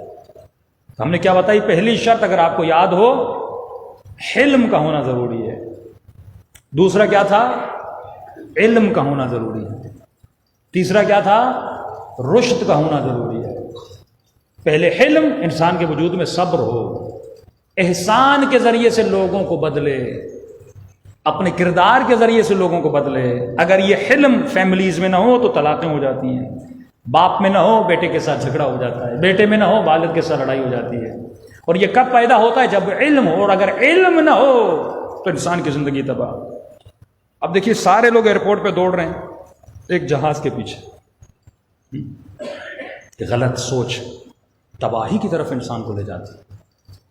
ہم نے کیا بتائی؟ پہلی شرط اگر آپ کو یاد ہو، حلم کا ہونا ضروری ہے۔ دوسرا کیا تھا؟ علم کا ہونا ضروری ہے۔ تیسرا کیا تھا؟ رشد کا ہونا ضروری ہے۔ پہلے حلم، انسان کے وجود میں صبر ہو، احسان کے ذریعے سے لوگوں کو بدلے، اپنے کردار کے ذریعے سے لوگوں کو بدلے۔ اگر یہ حلم فیملیز میں نہ ہو تو طلاقیں ہو جاتی ہیں، باپ میں نہ ہو بیٹے کے ساتھ جھگڑا ہو جاتا ہے، بیٹے میں نہ ہو والد کے ساتھ لڑائی ہو جاتی ہے۔ اور یہ کب پیدا ہوتا ہے؟ جب علم ہو، اور اگر علم نہ ہو تو انسان کی زندگی تباہ۔ اب دیکھیے سارے لوگ ایئرپورٹ پہ دوڑ رہے ہیں ایک جہاز کے پیچھے۔ غلط سوچ تباہی کی طرف انسان کو لے جاتی ہے۔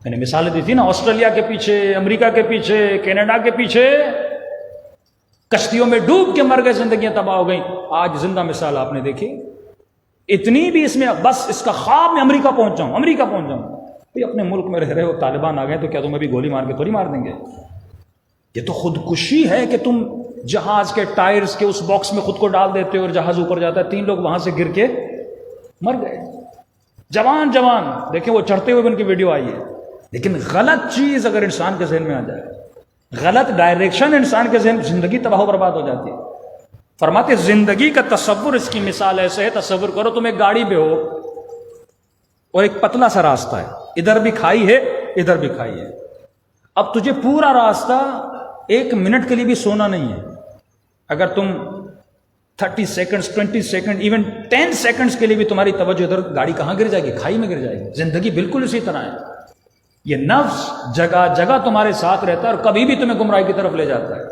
میں نے مثالیں دی تھی نا، آسٹریلیا کے پیچھے، امریکہ کے پیچھے، کینیڈا کے پیچھے کشتیوں میں ڈوب کے مر گئے، زندگیاں تباہ ہو گئیں۔ آج زندہ مثال آپ نے دیکھی، اتنی بھی اس میں بس اس کا خواب میں امریکہ پہنچ جاؤں، امریکہ پہنچ جاؤں۔ بھئی اپنے ملک میں رہ رہے ہو، طالبان آ گئے تو کیا تمہیں بھی گولی مار کے تھوڑی مار دیں گے؟ یہ تو خودکشی ہے کہ تم جہاز کے ٹائرز کے اس باکس میں خود کو ڈال دیتے ہو اور جہاز اوپر جاتا ہے۔ 3 لوگ وہاں سے گر کے مر گئے، جوان دیکھیں وہ چڑھتے ہوئے ان کی ویڈیو آئی ہے۔ لیکن غلط چیز اگر انسان کے ذہن میں آ جائے، غلط ڈائریکشن انسان کے ذہن، زندگی تباہ و برباد ہو جاتی ہے۔ فرماتے زندگی کا تصور، اس کی مثال ایسے ہے، تصور کرو تم ایک گاڑی پہ ہو اور ایک پتلا سا راستہ ہے، ادھر بھی کھائی ہے ادھر بھی کھائی ہے۔ اب تجھے پورا راستہ 1 منٹ کے لیے بھی سونا نہیں ہے۔ اگر تم 30 سیکنڈز 20 سیکنڈ ایون 10 سیکنڈز کے لیے بھی تمہاری توجہ ادھر، گاڑی کہاں گر جائے گی؟ کھائی میں گر جائے گی۔ زندگی بالکل اسی طرح ہے۔ یہ نفس جگہ جگہ تمہارے ساتھ رہتا ہے اور کبھی بھی تمہیں گمراہی کی طرف لے جاتا ہے۔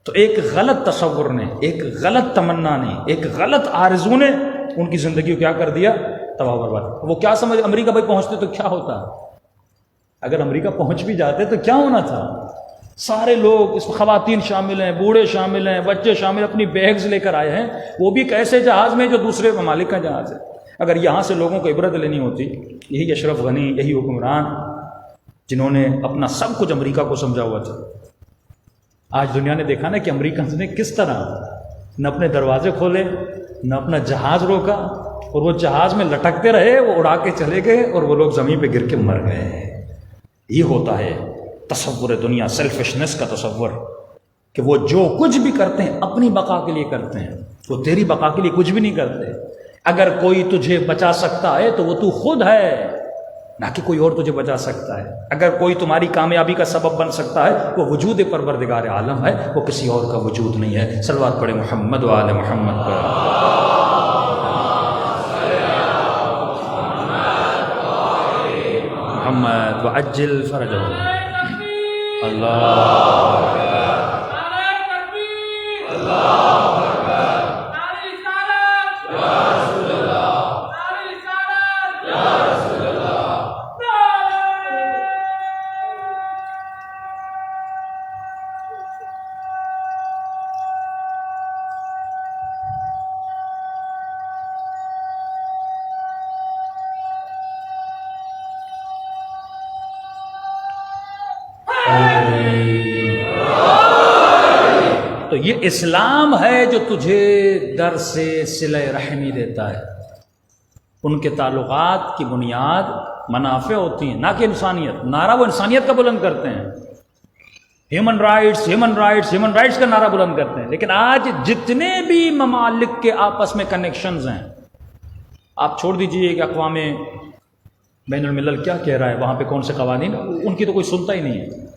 تو ایک غلط تصور نے، ایک غلط تمنا نے، ایک غلط آرزو نے ان کی زندگی کو کیا کر دیا؟ تباہ و برباد۔ وہ کیا سمجھ، امریکہ بھائی پہنچتے تو کیا ہوتا؟ اگر امریکہ پہنچ بھی جاتے تو کیا ہونا تھا؟ سارے لوگ، اس میں خواتین شامل ہیں، بوڑھے شامل ہیں، بچے شامل، اپنی بیگز لے کر آئے ہیں، وہ بھی ایک ایسے جہاز میں جو دوسرے ممالک کا جہاز ہے۔ اگر یہاں سے لوگوں کو عبرت لینی ہوتی، یہی اشرف غنی، یہی حکمران جنہوں نے اپنا سب کچھ امریکہ کو سمجھا ہوا تھا، آج دنیا نے دیکھا نا کہ امریکنز نے کس طرح نہ اپنے دروازے کھولے، نہ اپنا جہاز روکا، اور وہ جہاز میں لٹکتے رہے، وہ اڑا کے چلے گئے اور وہ لوگ زمین پہ گر کے مر گئے۔ یہ ہوتا ہے تصور دنیا، سیلفشنس کا تصور، کہ وہ جو کچھ بھی کرتے ہیں اپنی بقا کے لیے کرتے ہیں، وہ تیری بقا کے لیے کچھ بھی نہیں کرتے۔ اگر کوئی تجھے بچا سکتا ہے تو وہ تو خود ہے، نہ کہ کوئی اور تجھے بچا سکتا ہے۔ اگر کوئی تمہاری کامیابی کا سبب بن سکتا ہے، وہ وجود پروردگار عالم ہے، وہ کسی اور کا وجود نہیں ہے۔ صلوات پڑھے محمد و آل محمد پر۔ محمد وعجل فرجہ۔ اللہ تو یہ اسلام ہے جو تجھے در سے صلہ رحمی دیتا ہے۔ ان کے تعلقات کی بنیاد منافع ہوتی ہیں، نہ کہ انسانیت۔ نعرہ وہ انسانیت کا بلند کرتے ہیں، human rights human rights human rights کا نعرہ بلند کرتے ہیں، لیکن آج جتنے بھی ممالک کے آپس میں کنیکشنز ہیں، آپ چھوڑ دیجئے کہ اقوام بین الملل کیا کہہ رہا ہے، وہاں پہ کون سے قوانین، ان کی تو کوئی سنتا ہی نہیں ہے۔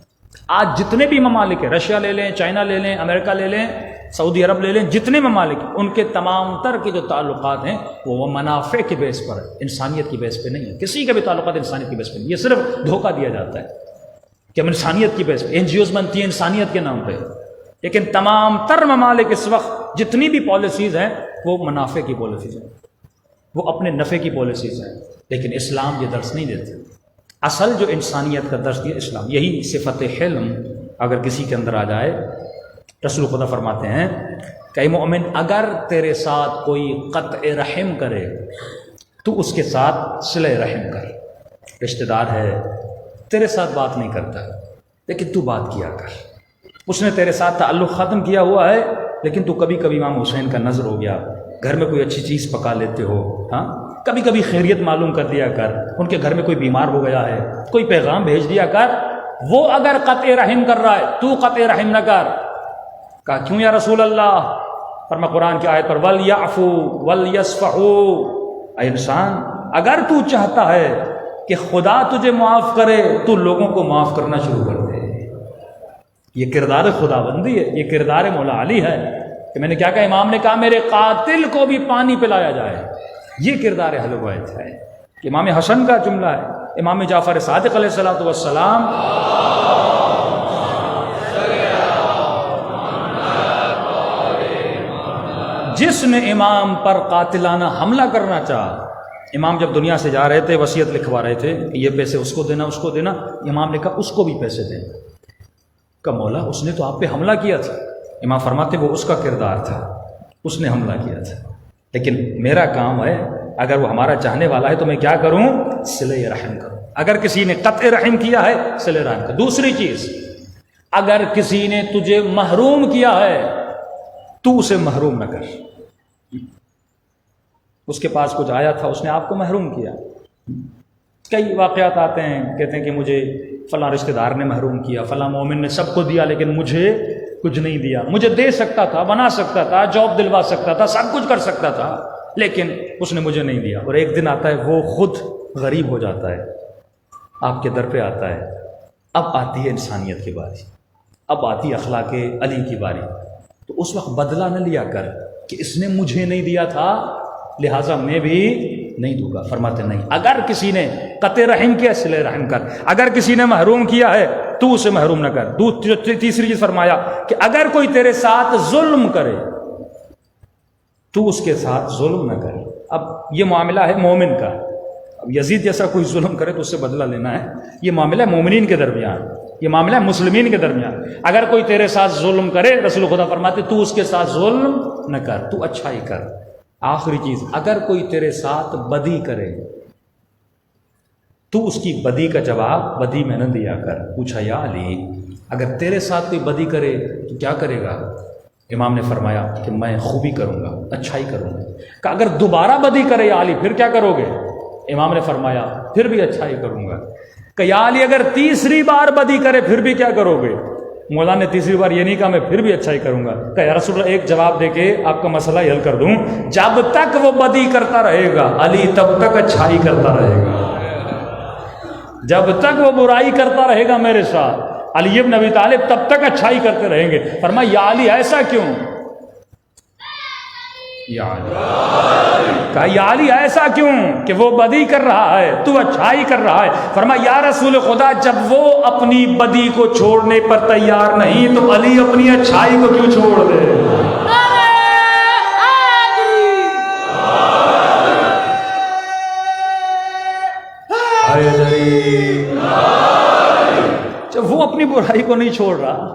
آج جتنے بھی ممالک ہیں، رشیا لے لیں، چائنا لے لیں، امریکہ لے لیں، سعودی عرب لے لیں، جتنے ممالک ان کے تمام تر کے جو تعلقات ہیں وہ منافع کے بیس پر ہے، انسانیت کی بیس پہ نہیں ہے. کسی کے بھی تعلقات انسانیت کی بیس پہ نہیں. یہ صرف دھوکہ دیا جاتا ہے کہ ہم انسانیت کی بیس پہ، این جی اوز بنتی ہیں انسانیت کے نام پہ، لیکن تمام تر ممالک اس وقت جتنی بھی پالیسیز ہیں وہ منافع کی پالیسیز ہیں، وہ اپنے نفع کی پالیسیز ہیں. لیکن اسلام یہ درس نہیں دیتے. اصل جو انسانیت کا درس دیا اسلام، یہی صفت حلم اگر کسی کے اندر آ جائے. رسول خدا فرماتے ہیں کہ اے مومن اگر تیرے ساتھ کوئی قطع رحم کرے تو اس کے ساتھ صلہ رحم کر. رشتہ دار ہے، تیرے ساتھ بات نہیں کرتا لیکن تو بات کیا کر. اس نے تیرے ساتھ تعلق ختم کیا ہوا ہے لیکن تو کبھی کبھی امام حسین کا نظر ہو گیا، گھر میں کوئی اچھی چیز پکا لیتے ہو، ہاں کبھی کبھی خیریت معلوم کر دیا کر. ان کے گھر میں کوئی بیمار ہو گیا ہے، کوئی پیغام بھیج دیا کر. وہ اگر قطع رحم کر رہا ہے تو قطع رحم نہ کر. کہا کیوں یا رسول اللہ؟ فرما قرآن کی آیت پر وَلْيَعْفُوا وَلْيَصْفَحُوا. اے انسان اگر تو چاہتا ہے کہ خدا تجھے معاف کرے تو لوگوں کو معاف کرنا شروع کر دے. یہ کردار خدا بندی ہے، یہ کردار مولا علی ہے کہ میں نے کیا کہا، امام نے کہا میرے قاتل کو بھی پانی پلایا جائے. یہ کردار اہل بیت ہے. امام حسن کا جملہ ہے، امام جعفر صادق علیہ الصلوۃ والسلام جس نے امام پر قاتلانہ حملہ کرنا چاہا. امام جب دنیا سے جا رہے تھے وصیت لکھوا رہے تھے کہ یہ پیسے اس کو دینا، اس کو دینا. امام نے کہا اس کو بھی پیسے دینا. کہ مولا اس نے تو آپ پہ حملہ کیا تھا. امام فرماتے وہ اس کا کردار تھا، اس نے حملہ کیا تھا، لیکن میرا کام ہے اگر وہ ہمارا چاہنے والا ہے تو میں کیا کروں؟ صلہ رحم کروں. اگر کسی نے قطع رحم کیا ہے صلہ رحم کروں. دوسری چیز، اگر کسی نے تجھے محروم کیا ہے تو اسے محروم نہ کر. اس کے پاس کچھ آیا تھا، اس نے آپ کو محروم کیا. کئی واقعات آتے ہیں، کہتے ہیں کہ مجھے فلاں رشتہ دار نے محروم کیا، فلاں مومن نے سب کو دیا لیکن مجھے کچھ نہیں دیا. مجھے دے سکتا تھا، بنا سکتا تھا، جاب دلوا سکتا تھا، سب کچھ کر سکتا تھا لیکن اس نے مجھے نہیں دیا. اور ایک دن آتا ہے وہ خود غریب ہو جاتا ہے، آپ کے در پہ آتا ہے. اب آتی ہے انسانیت کی باری، اب آتی ہے اخلاق علی کی باری. تو اس وقت بدلہ نہ لیا کر کہ اس نے مجھے نہیں دیا تھا لہٰذا میں بھی نہیں دوں گا. فرماتے نہیں، اگر کسی نے قطع رحم کیا صلہ رحم کر. اگر کسی نے محروم کیا ہے تو اسے محروم نہ کر. تیسری چیز فرمایا کہ اگر کوئی تیرے ساتھ ظلم کرے تو اس کے ساتھ ظلم نہ کر. اب یہ معاملہ ہے مومن کا. اب یزید جیسا کوئی ظلم کرے تو اس سے بدلہ لینا ہے. یہ معاملہ ہے مومنین کے درمیان، یہ معاملہ ہے مسلمین کے درمیان. اگر کوئی تیرے ساتھ ظلم کرے رسول خدا فرماتے تو اس کے ساتھ ظلم نہ کر، تو اچھائی کر. آخری چیز، اگر کوئی تیرے ساتھ بدی کرے تو اس کی بدی کا جواب بدی میں نہ دیا کر. پوچھا یا علی اگر تیرے ساتھ کوئی بدی کرے تو کیا کرے گا؟ امام نے فرمایا کہ میں خوبی کروں گا، اچھائی کروں گا. کہ اگر دوبارہ بدی کرے یا علی پھر کیا کرو گے؟ امام نے فرمایا پھر بھی اچھائی کروں گا. کہ یا علی اگر تیسری بار بدی کرے پھر بھی کیا کرو گے؟ مولا نے تیسری بار یہ نہیں کہا میں پھر بھی اچھائی کروں گا. کہ یا رسول اللہ ایک جواب دے کے آپ کا مسئلہ حل کر دوں، جب تک وہ بدی کرتا رہے گا علی تب تک اچھائی کرتا رہے گا. جب تک وہ برائی کرتا رہے گا میرے ساتھ علی ابن ابی طالب تب تک اچھائی کرتے رہیں گے. فرمایا یا علی ایسا کیوں؟ یا علی کہا یا علی ایسا کیوں کہ وہ بدی کر رہا ہے تو اچھائی کر رہا ہے. فرمایا یا رسول خدا جب وہ اپنی بدی کو چھوڑنے پر تیار نہیں تو علی اپنی اچھائی کو کیوں چھوڑ دے؟ جب وہ اپنی برائی کو نہیں چھوڑ رہا،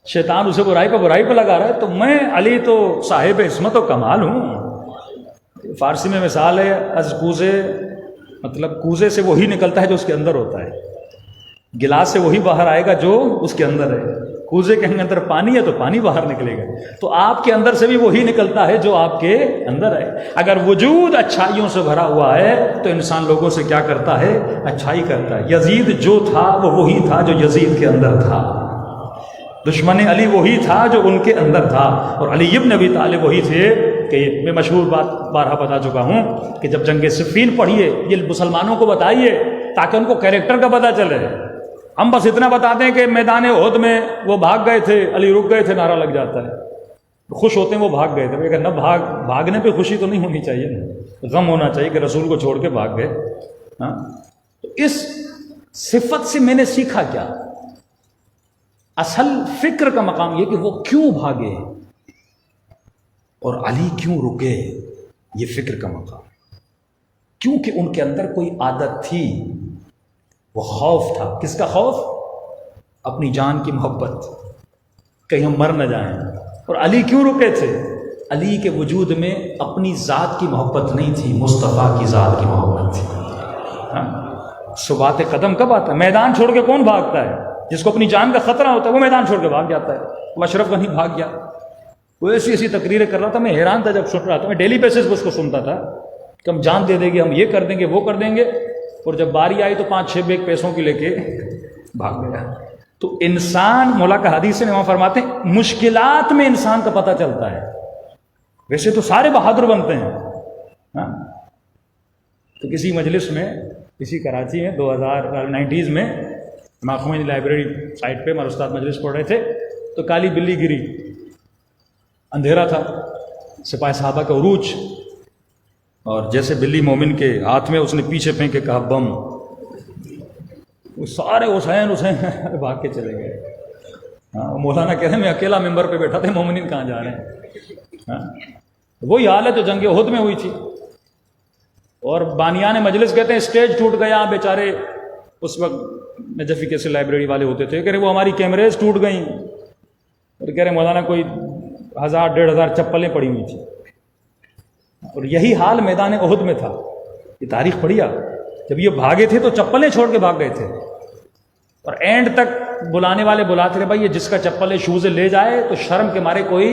شیطان اسے برائی پہ برائی پہ لگا رہا ہے، تو میں علی تو صاحب عصمت و کمال ہوں. فارسی میں مثال ہے از کوزے، مطلب کوزے سے وہی نکلتا ہے جو اس کے اندر ہوتا ہے، گلاس سے وہی باہر آئے گا جو اس کے اندر ہے. کوزے کے اندر پانی ہے تو پانی باہر نکلے گا. تو آپ کے اندر سے بھی وہی نکلتا ہے جو آپ کے اندر ہے. اگر وجود اچھائیوں سے بھرا ہوا ہے تو انسان لوگوں سے کیا کرتا ہے؟ اچھائی کرتا ہے. یزید جو تھا وہ وہی تھا جو یزید کے اندر تھا. دشمن علی وہی تھا جو ان کے اندر تھا. اور علی ابن ابی طالب وہی تھے کہ میں مشہور بات بارہا بتا چکا ہوں کہ جب جنگ صفین پڑھیے یہ مسلمانوں کو بتائیے تاکہ ان کو کیریکٹر کا پتہ چلے. ہم بس اتنا بتاتے ہیں کہ میدان احد میں وہ بھاگ گئے تھے، علی رک گئے تھے، نعرہ لگ جاتا ہے، خوش ہوتے ہیں وہ بھاگ گئے تھے. اگر نہ بھاگنے پہ خوشی تو نہیں ہونی چاہیے نا، غم ہونا چاہیے کہ رسول کو چھوڑ کے بھاگ گئے. ہاں، تو اس صفت سے میں نے سیکھا کیا؟ اصل فکر کا مقام یہ کہ وہ کیوں بھاگے اور علی کیوں رکے، یہ فکر کا مقام. کیونکہ ان کے اندر کوئی عادت تھی، وہ خوف تھا. کس کا خوف؟ اپنی جان کی محبت، کہیں ہم مر نہ جائیں. اور علی کیوں رکے تھے؟ علی کے وجود میں اپنی ذات کی محبت نہیں تھی، مصطفیٰ کی ذات کی محبت تھی. ہاں، ثبات قدم کب آتا ہے؟ میدان چھوڑ کے کون بھاگتا ہے؟ جس کو اپنی جان کا خطرہ ہوتا ہے وہ میدان چھوڑ کے بھاگ جاتا ہے. وہ اشرف غنی بھاگ گیا، وہ ایسی ایسی تقریریں کر رہا تھا، میں حیران تھا جب سن رہا تھا. میں ڈیلی بیسس پہ اس کو سنتا تھا کہ ہم جان دے دیں گے، ہم یہ کر دیں گے، وہ کر دیں گے. اور جب باری آئی تو 5-6 بیگ پیسوں کی لے کے بھاگ گیا. تو انسان، مولا کا حدیث سے وہاں فرماتے ہیں مشکلات میں انسان کا پتہ چلتا ہے. ویسے تو سارے بہادر بنتے ہیں. ہاں، تو کسی مجلس میں، کسی کراچی میں 2090s میں ماخومین لائبریری سائٹ پہ ہمارے استاد مجلس پڑھ رہے تھے تو کالی بلی گری. اندھیرا تھا، سپاہی صحابہ کا عروج، اور جیسے بلی مومن کے ہاتھ میں اس نے پیچھے پھینک کے کہا بم. وہ سارے حسین بھاگ کے چلے گئے. ہاں، مولانا کہہ رہے ہیں میں اکیلا ممبر پہ بیٹھا تھا، مومنین کہاں جا رہے ہیں. ہاں، وہی حال ہے جو جنگ احد میں ہوئی تھی. اور بانیان مجلس کہتے ہیں اسٹیج ٹوٹ گیا بیچارے. اس وقت نجفی کیسے لائبریری والے ہوتے تھے، کہہ رہے وہ ہماری کیمریز ٹوٹ گئیں. اور کہہ رہے مولانا کوئی 1000-1500 چپلیں پڑی ہوئی تھی. اور یہی حال میدان احد میں تھا. یہ تاریخ پڑھی آپ، جب یہ بھاگے تھے تو چپلیں چھوڑ کے بھاگ گئے تھے. اور اینڈ تک بلانے والے بلاتے رہے بھائی یہ جس کا چپل ہے شوز لے جائے، تو شرم کے مارے کوئی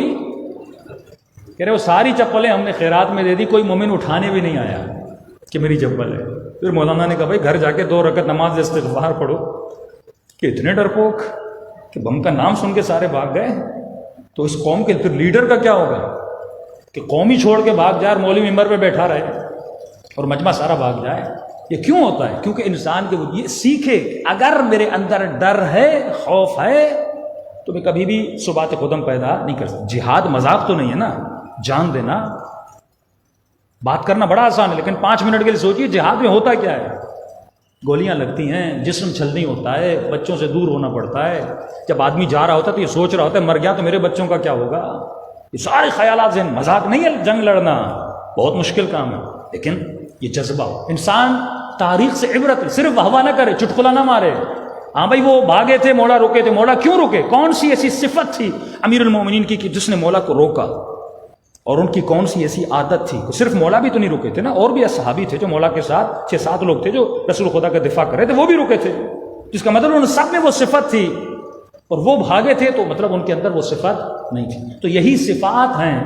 کہہ رہے وہ ساری چپلیں ہم نے خیرات میں دے دی، کوئی مومن اٹھانے بھی نہیں آیا کہ میری چپل ہے. پھر مولانا نے کہا بھائی گھر جا کے 2 رکعت نماز استغفار پڑھو. کہ اتنے ڈرپوک کہ بم کا نام سن کے سارے بھاگ گئے. تو اس قوم کے پھر لیڈر کا کیا ہوگا کہ قوم ہی چھوڑ کے بھاگ جائے اور مولوی ممبر پہ بیٹھا رہے اور مجمع سارا بھاگ جائے. یہ کیوں ہوتا ہے؟ کیونکہ انسان کے یہ سیکھے کہ اگر میرے اندر ڈر ہے، خوف ہے، تو میں کبھی بھی ثبات قدم پیدا نہیں کر سکتا. جہاد مذاق تو نہیں ہے نا، جان دینا. بات کرنا بڑا آسان ہے، لیکن 5 منٹ کے لیے سوچیے جہاد میں ہوتا کیا ہے. گولیاں لگتی ہیں، جسم چھلنی ہوتا ہے، بچوں سے دور ہونا پڑتا ہے. جب آدمی جا رہا ہوتا ہے تو یہ سوچ رہا ہوتا ہے مر گیا تو میرے بچوں کا کیا ہوگا. یہ سارے خیالات ذہن. مذاق نہیں ہے جنگ لڑنا، بہت مشکل کام ہے. لیکن یہ جذبہ ہو، انسان تاریخ سے عبرت ہے، صرف واہ نہ کرے، چٹکلا نہ مارے. ہاں بھائی وہ بھاگے تھے، مولا روکے تھے. مولا کیوں روکے؟ کون سی ایسی صفت تھی امیر المومنین کی کہ جس نے مولا کو روکا؟ اور ان کی کون سی ایسی عادت تھی؟ صرف مولا بھی تو نہیں رکے تھے نا، اور بھی صحابی تھے جو مولا کے ساتھ 6-7 لوگ تھے جو رسول خدا کا دفاع کر رہے تھے، وہ بھی رکے تھے. جس کا مطلب ان سب میں وہ صفت تھی، اور وہ بھاگے تھے تو مطلب ان کے اندر وہ صفت نہیں تھی. تو یہی صفات ہیں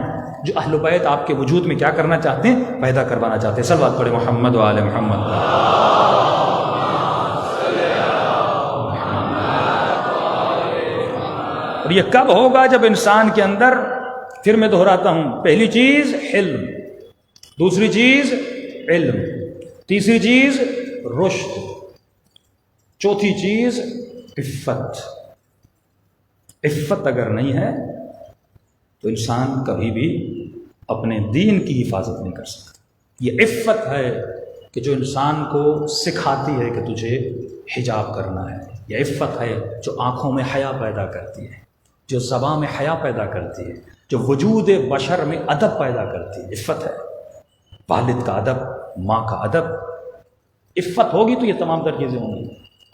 جو اہل بیت آپ کے وجود میں کیا کرنا چاہتے ہیں؟ پیدا کروانا چاہتے ہیں. صلوات پڑھے محمد و آل محمد. اور یہ کب ہوگا؟ جب انسان کے اندر، پھر میں دہراتا ہوں، پہلی چیز علم، دوسری چیز علم، تیسری چیز رشد، چوتھی چیز عفت. عفت اگر نہیں ہے تو انسان کبھی بھی اپنے دین کی حفاظت نہیں کر سکتا. یہ عفت ہے کہ جو انسان کو سکھاتی ہے کہ تجھے حجاب کرنا ہے. یہ عفت ہے جو آنکھوں میں حیا پیدا کرتی ہے، جو زبان میں حیا پیدا کرتی ہے، جو وجود بشر میں ادب پیدا کرتی ہے. عفت ہے، والد کا ادب، ماں کا ادب. عفت ہوگی تو یہ تمام تر چیزیں ہوں گی.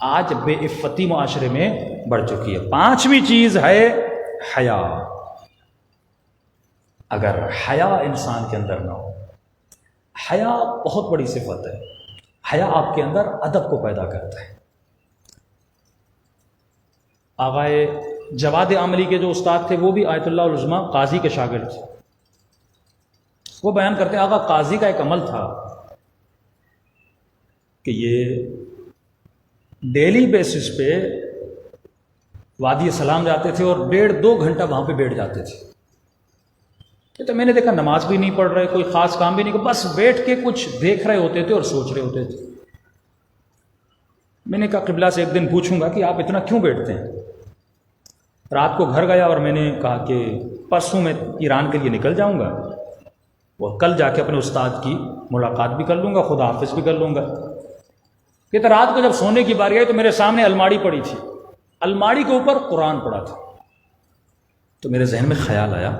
آج بے عفتی معاشرے میں بڑھ چکی ہے. 5ویں چیز ہے حیا. اگر حیا انسان کے اندر نہ ہو، حیا بہت بڑی صفت ہے. حیا آپ کے اندر ادب کو پیدا کرتا ہے. آغائے جواد عاملی کے جو استاد تھے وہ بھی آیت اللہ العظمیٰ قاضی کے شاگرد تھے. وہ بیان کرتے ہیں آقا قاضی کا ایک عمل تھا کہ یہ ڈیلی بیسس پہ وادی سلام جاتے تھے اور 1.5-2 گھنٹہ وہاں پہ بیٹھ جاتے تھے. تو میں نے دیکھا نماز بھی نہیں پڑھ رہے، کوئی خاص کام بھی نہیں، بس بیٹھ کے کچھ دیکھ رہے ہوتے تھے اور سوچ رہے ہوتے تھے. میں نے کہا قبلہ سے ایک دن پوچھوں گا کہ آپ اتنا کیوں بیٹھتے ہیں؟ رات کو گھر گیا اور میں نے کہا کہ پرسوں میں ایران کے لیے نکل جاؤں گا، اور کل جا کے اپنے استاد کی ملاقات بھی کر لوں گا، خدا حافظ بھی کر لوں گا۔ کہ رات کو جب سونے کی باری آئی تو میرے سامنے الماڑی پڑی تھی، الماڑی کے اوپر قرآن پڑا تھا، تو میرے ذہن میں خیال آیا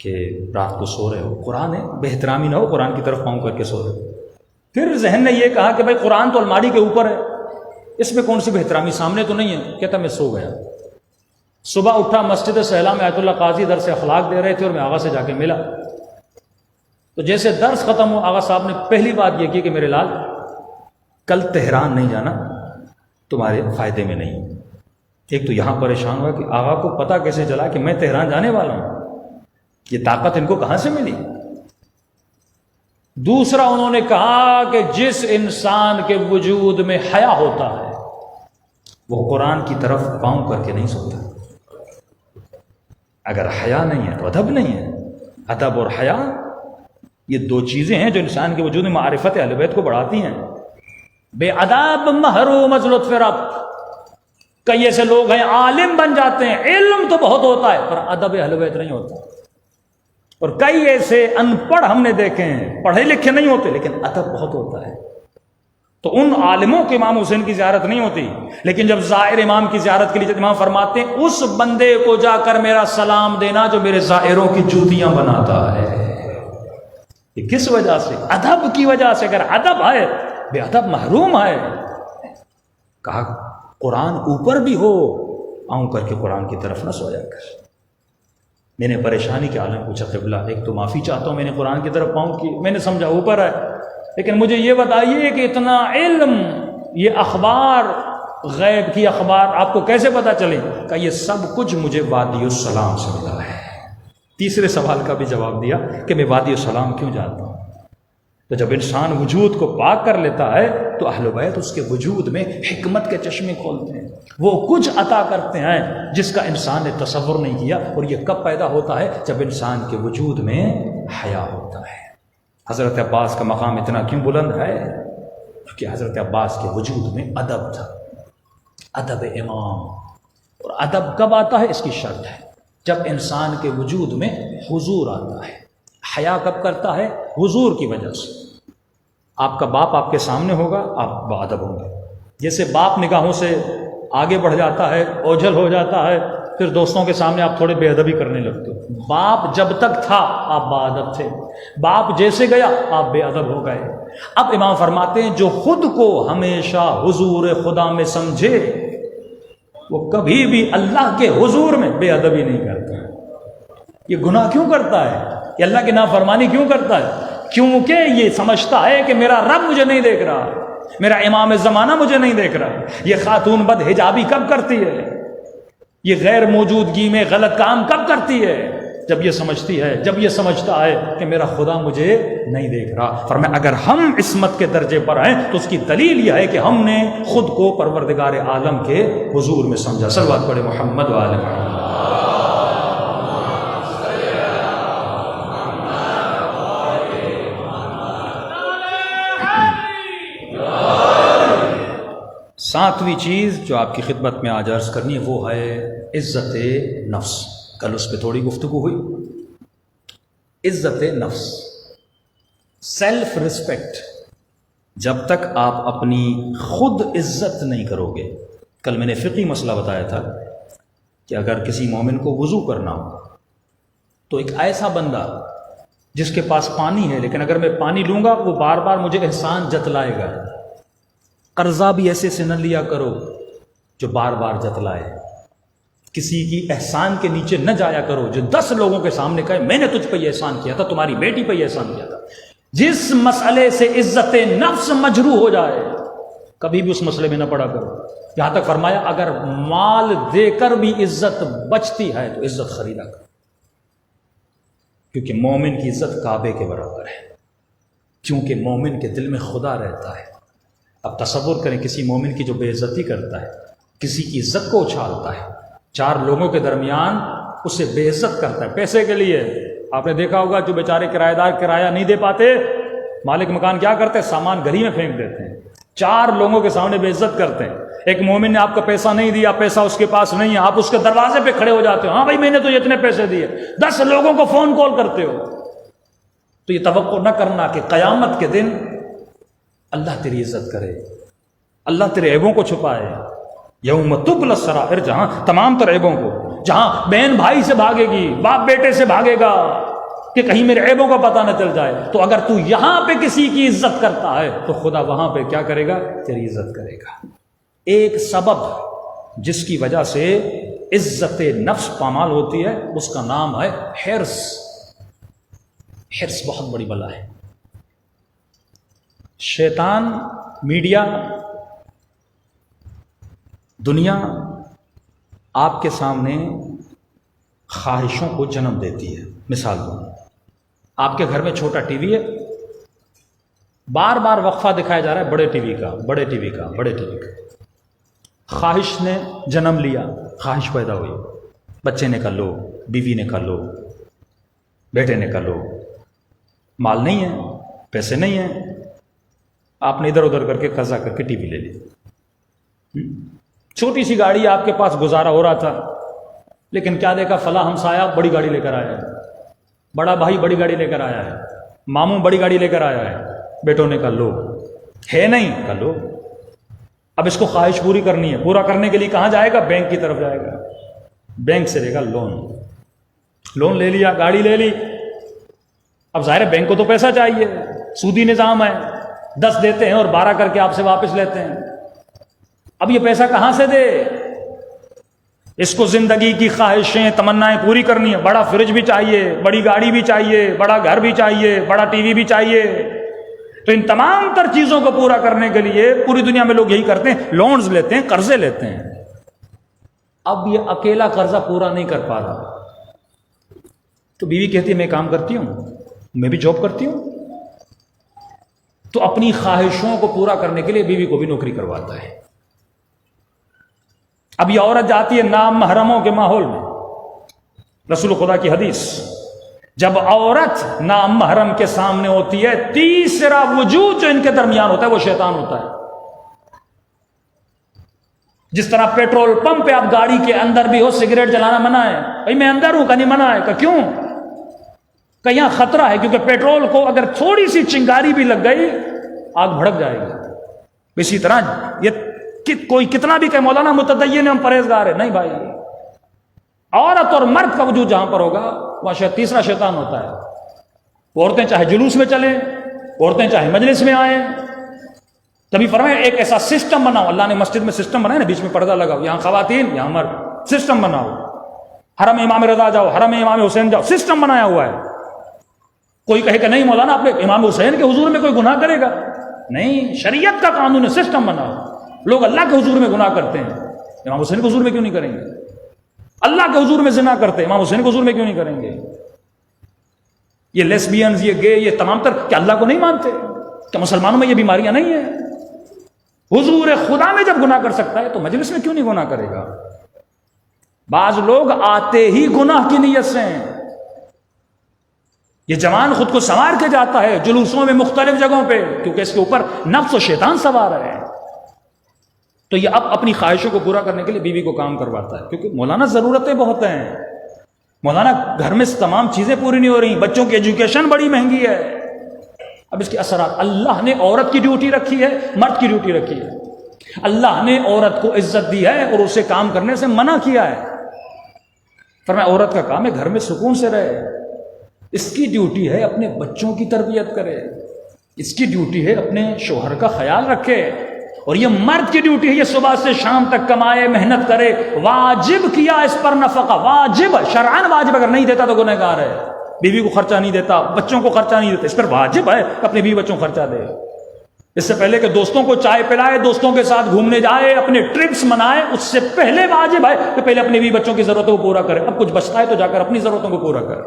کہ رات کو سو رہے ہو، قرآن ہے، بے احترامی نہ ہو، قرآن کی طرف پاؤں کر کے سو رہے ہو۔ پھر ذہن نے یہ کہا کہ بھائی قرآن تو الماڑی کے اوپر ہے، اس میں کون سی بے احترامی، سامنے تو نہیں ہے۔ کہتا میں سو گیا۔ صبح اٹھا، مسجد سہلا میں آیت اللہ قاضی درس اخلاق دے رہے تھے اور میں آغا سے جا کے ملا، تو جیسے درس ختم ہو آغا صاحب نے پہلی بات یہ کی کہ میرے لال کل تہران نہیں جانا، تمہارے فائدے میں نہیں۔ ایک تو یہاں پریشان ہوا کہ آغا کو پتہ کیسے چلا کہ میں تہران جانے والا ہوں، یہ طاقت ان کو کہاں سے ملی؟ دوسرا انہوں نے کہا کہ جس انسان کے وجود میں حیا ہوتا ہے وہ قرآن کی طرف پاؤں کر کے نہیں سوتا۔ اگر حیا نہیں ہے تو ادب نہیں ہے۔ ادب اور حیا یہ دو چیزیں ہیں جو انسان کے وجود میں معرفت اہل بیت کو بڑھاتی ہیں۔ بے ادب محروم از لطف رب۔ کئی ایسے لوگ ہیں عالم بن جاتے ہیں، علم تو بہت ہوتا ہے پر ادب اہل بیت نہیں ہوتا، اور کئی ایسے ان پڑھ ہم نے دیکھے ہیں، پڑھے لکھے نہیں ہوتے لیکن ادب بہت ہوتا ہے۔ تو ان عالموں کے امام حسین کی زیارت نہیں ہوتی، لیکن جب زائر امام کی زیارت کے لیے امام فرماتے ہیں اس بندے کو جا کر میرا سلام دینا جو میرے زائروں کی جوتیاں بناتا ہے۔ یہ کس وجہ سے؟ ادب کی وجہ سے۔ اگر ادب ہے، بے ادب محروم ہے۔ کہا قرآن اوپر بھی ہو، آؤں کر کے قرآن کی طرف نہ سویا کر۔ میں نے پریشانی کے عالم پوچھا قبلہ، ایک تو معافی چاہتا ہوں میں نے قرآن کی طرف پاؤں کی، میں نے سمجھا اوپر ہے، لیکن مجھے یہ بتائیے کہ اتنا علم، یہ اخبار، غیب کی اخبار آپ کو کیسے پتہ چلے؟ کہ یہ سب کچھ مجھے وادی السلام سے ملا ہے۔ تیسرے سوال کا بھی جواب دیا کہ میں وادی السلام کیوں جاتا ہوں۔ تو جب انسان وجود کو پاک کر لیتا ہے تو اہل بیت اس کے وجود میں حکمت کے چشمے کھولتے ہیں، وہ کچھ عطا کرتے ہیں جس کا انسان نے تصور نہیں کیا، اور یہ کب پیدا ہوتا ہے؟ جب انسان کے وجود میں حیا ہوتا ہے۔ حضرت عباس کا مقام اتنا کیوں بلند ہے؟ کیونکہ حضرت عباس کے وجود میں ادب تھا، ادب امام۔ اور ادب کب آتا ہے؟ اس کی شرط ہے جب انسان کے وجود میں حضور آتا ہے۔ حیا کب کرتا ہے؟ حضور کی وجہ سے۔ آپ کا باپ آپ کے سامنے ہوگا، آپ باادب ہوں گے۔ جیسے باپ نگاہوں سے آگے بڑھ جاتا ہے، اوجھل ہو جاتا ہے، پھر دوستوں کے سامنے آپ تھوڑے بے ادبی کرنے لگتے ہو۔ باپ جب تک تھا آپ باادب تھے، باپ جیسے گیا آپ بے ادب ہو گئے۔ اب امام فرماتے ہیں جو خود کو ہمیشہ حضور خدا میں سمجھے وہ کبھی بھی اللہ کے حضور میں بے ادبی نہیں کرتا۔ یہ گناہ کیوں کرتا ہے؟ یہ اللہ کی نافرمانی کیوں کرتا ہے؟ کیونکہ یہ سمجھتا ہے کہ میرا رب مجھے نہیں دیکھ رہا، میرا امام زمانہ مجھے نہیں دیکھ رہا۔ یہ خاتون بد حجابی کب کرتی ہے؟ یہ غیر موجودگی میں غلط کام کب کرتی ہے؟ جب یہ سمجھتی ہے، جب یہ سمجھتا ہے کہ میرا خدا مجھے نہیں دیکھ رہا۔ فرمایا اگر ہم عصمت کے درجے پر ہیں تو اس کی دلیل یہ ہے کہ ہم نے خود کو پروردگار عالم کے حضور میں سمجھا۔ صلوات پڑھے محمد و آل محمد۔ ساتویں چیز جو آپ کی خدمت میں آج عرض کرنی ہے وہ ہے عزت نفس۔ کل اس پہ تھوڑی گفتگو ہوئی۔ عزت نفس، سیلف رسپیکٹ۔ جب تک آپ اپنی خود عزت نہیں کرو گے، کل میں نے فقہی مسئلہ بتایا تھا کہ اگر کسی مومن کو وضو کرنا ہو تو ایک ایسا بندہ جس کے پاس پانی ہے لیکن اگر میں پانی لوں گا وہ بار بار مجھے احسان جتلائے گا، قرضہ بھی ایسے سے نہ لیا کرو جو بار بار جتلائے، کسی کی احسان کے نیچے نہ جایا کرو جو 10 لوگوں کے سامنے کہے میں نے تجھ پہ یہ احسان کیا تھا، تمہاری بیٹی پہ یہ احسان کیا تھا۔ جس مسئلے سے عزت نفس مجروح ہو جائے کبھی بھی اس مسئلے میں نہ پڑا کرو۔ یہاں تک فرمایا اگر مال دے کر بھی عزت بچتی ہے تو عزت خریدا کرو، کیونکہ مومن کی عزت کعبے کے برابر ہے، کیونکہ مومن کے دل میں خدا رہتا ہے۔ اب تصور کریں کسی مومن کی جو بے عزتی کرتا ہے، کسی کی عزت کو اچھالتا ہے، 4 لوگوں کے درمیان اسے بے عزت کرتا ہے پیسے کے لیے۔ آپ نے دیکھا ہوگا جو بیچارے کرایہ دار کرایہ نہیں دے پاتے، مالک مکان کیا کرتے ہیں؟ سامان گلی میں پھینک دیتے ہیں۔ 4 لوگوں کے سامنے بے عزت کرتے ہیں. ایک مومن نے آپ کا پیسہ نہیں دیا، پیسہ اس کے پاس نہیں ہے، آپ اس کے دروازے پہ کھڑے ہو جاتے ہو، ہاں بھائی میں نے تو اتنے پیسے دیے، 10 لوگوں کو فون کال کرتے ہو. تو یہ توقع نہ کرنا کہ قیامت کے دن اللہ تیری عزت کرے، اللہ تیرے عیبوں کو چھپائے. یوم تبلی السرائر، جہاں تمام تر عیبوں کو، جہاں بہن بھائی سے بھاگے گی، باپ بیٹے سے بھاگے گا کہ کہیں میرے عیبوں کا پتہ نہ چل جائے. تو اگر تو یہاں پہ کسی کی عزت کرتا ہے تو خدا وہاں پہ کیا کرے گا؟ تیری عزت کرے گا. ایک سبب جس کی وجہ سے عزت نفس پامال ہوتی ہے اس کا نام ہے حرص. حرص بہت بڑی بلا ہے. شیطان، میڈیا، دنیا آپ کے سامنے خواہشوں کو جنم دیتی ہے. مثال دوں، آپ کے گھر میں چھوٹا ٹی وی ہے، بار بار وقفہ دکھایا جا رہا ہے بڑے ٹی وی کا، بڑے ٹی وی کا، بڑے ٹی وی کا. خواہش نے جنم لیا، خواہش پیدا ہوئی، بچے نے کر لو، بیوی نے کر لو، بیٹے نے کر لو. مال نہیں ہے، پیسے نہیں ہیں، آپ نے ادھر ادھر کر کے قرضہ کر کے ٹی وی لے لی. چھوٹی سی گاڑی آپ کے پاس گزارا ہو رہا تھا، لیکن کیا دیکھا؟ فلاں ہمسایہ بڑی گاڑی لے کر آیا ہے، بڑا بھائی بڑی گاڑی لے کر آیا ہے، ماموں بڑی گاڑی لے کر آیا ہے. بیٹوں نے کر لو، ہے نہیں کر لو. اب اس کو خواہش پوری کرنی ہے، پورا کرنے کے لیے کہاں جائے گا؟ بینک کی طرف جائے گا، بینک سے لے گا لون. لون لے لیا، گاڑی لے لی. اب ظاہر ہے بینک کو تو پیسہ چاہیے، سودی نظام ہے، 10 دیتے ہیں اور 12 کر کے آپ سے واپس لیتے ہیں. اب یہ پیسہ کہاں سے دے؟ اس کو زندگی کی خواہشیں، تمنائیں پوری کرنی ہے. بڑا فریج بھی چاہیے، بڑی گاڑی بھی چاہیے، بڑا گھر بھی چاہیے، بڑا ٹی وی بھی چاہیے. تو ان تمام تر چیزوں کو پورا کرنے کے لیے پوری دنیا میں لوگ یہی کرتے ہیں، لونز لیتے ہیں، قرضے لیتے ہیں. اب یہ اکیلا قرضہ پورا نہیں کر پا رہا تو بیوی کہتی ہے میں کام کرتی ہوں، میں بھی جاب کرتی ہوں. تو اپنی خواہشوں کو پورا کرنے کے لیے بیوی کو بھی نوکری کرواتا ہے. اب یہ عورت جاتی ہے نام محرموں کے ماحول میں. رسول خدا کی حدیث، جب عورت نام محرم کے سامنے ہوتی ہے، تیسرا وجود جو ان کے درمیان ہوتا ہے وہ شیطان ہوتا ہے. جس طرح پیٹرول پمپ پہ آپ گاڑی کے اندر بھی ہو، سگریٹ جلانا منع ہے، بھائی میں اندر ہوں، کہ نہیں منع ہے، کہ کیوں؟ کہ یہاں خطرہ ہے، کیونکہ پیٹرول کو اگر تھوڑی سی چنگاری بھی لگ گئی آگ بھڑک جائے گی. اسی طرح یہ کوئی کتنا بھی کہ مولانا متدین ہم پرہیزگار ہیں، نہیں بھائی، عورت اور مرد کا وجود جہاں پر ہوگا وہاں تیسرا شیطان ہوتا ہے. عورتیں چاہے جلوس میں چلیں، عورتیں چاہے مجلس میں آئیں. تبھی فرمایا ایک ایسا سسٹم بناؤ، اللہ نے مسجد میں سسٹم بنایا نا، بیچ میں پردہ لگاؤ، یہاں خواتین یہاں مرد، سسٹم بناؤ. حرم امام رضا جاؤ، حرم امام حسین جاؤ، سسٹم بنایا ہوا ہے. کوئی کہے کہ نہیں مولانا آپ نے امام حسین کے حضور میں کوئی گناہ کرے گا؟ نہیں، شریعت کا قانون ہے، سسٹم بناؤ. لوگ اللہ کے حضور میں گناہ کرتے ہیں، امام حسین کے حضور میں کیوں نہیں کریں گے؟ اللہ کے حضور میں زنا کرتے ہیں، امام حسین کے حضور میں کیوں نہیں کریں گے؟ یہ لیسبینز، یہ گے، یہ تمام تر کیا اللہ کو نہیں مانتے؟ کیا مسلمانوں میں یہ بیماریاں نہیں ہیں؟ حضور خدا میں جب گناہ کر سکتا ہے تو مجلس میں کیوں نہیں گناہ کرے گا؟ بعض لوگ آتے ہی گناہ کی نیت سے ہیں. یہ جوان خود کو سنوار کے جاتا ہے جلوسوں میں، مختلف جگہوں پہ، کیونکہ اس کے اوپر نفس و شیطان سوار ہے. تو یہ اب اپنی خواہشوں کو پورا کرنے کے لیے بیوی کو کام کرواتا ہے، کیونکہ مولانا ضرورتیں بہت ہیں، مولانا گھر میں تمام چیزیں پوری نہیں ہو رہی، بچوں کی ایجوکیشن بڑی مہنگی ہے. اب اس کے اثرات، اللہ نے عورت کی ڈیوٹی رکھی ہے، مرد کی ڈیوٹی رکھی ہے. اللہ نے عورت کو عزت دی ہے اور اسے کام کرنے سے منع کیا ہے. فرمایا عورت کا کام ہے گھر میں سکون سے رہے، اس کی ڈیوٹی ہے اپنے بچوں کی تربیت کرے، اس کی ڈیوٹی ہے اپنے شوہر کا خیال رکھے. اور یہ مرد کی ڈیوٹی ہے یہ صبح سے شام تک کمائے، محنت کرے. واجب کیا اس پر نفقہ، واجب، شرعاً واجب، اگر نہیں دیتا تو گنہگار ہے. بیوی کو خرچہ نہیں دیتا، بچوں کو خرچہ نہیں دیتا، اس پر واجب ہے اپنے بیوی بچوں کو خرچہ دے. اس سے پہلے کہ دوستوں کو چائے پلائے، دوستوں کے ساتھ گھومنے جائے، اپنے ٹرپس منائے، اس سے پہلے واجب ہے کہ پہلے اپنے بیوی بچوں کی ضرورتوں کو پورا کرے. اب کچھ بچتا ہے تو جا کر اپنی ضرورتوں کو پورا کرے.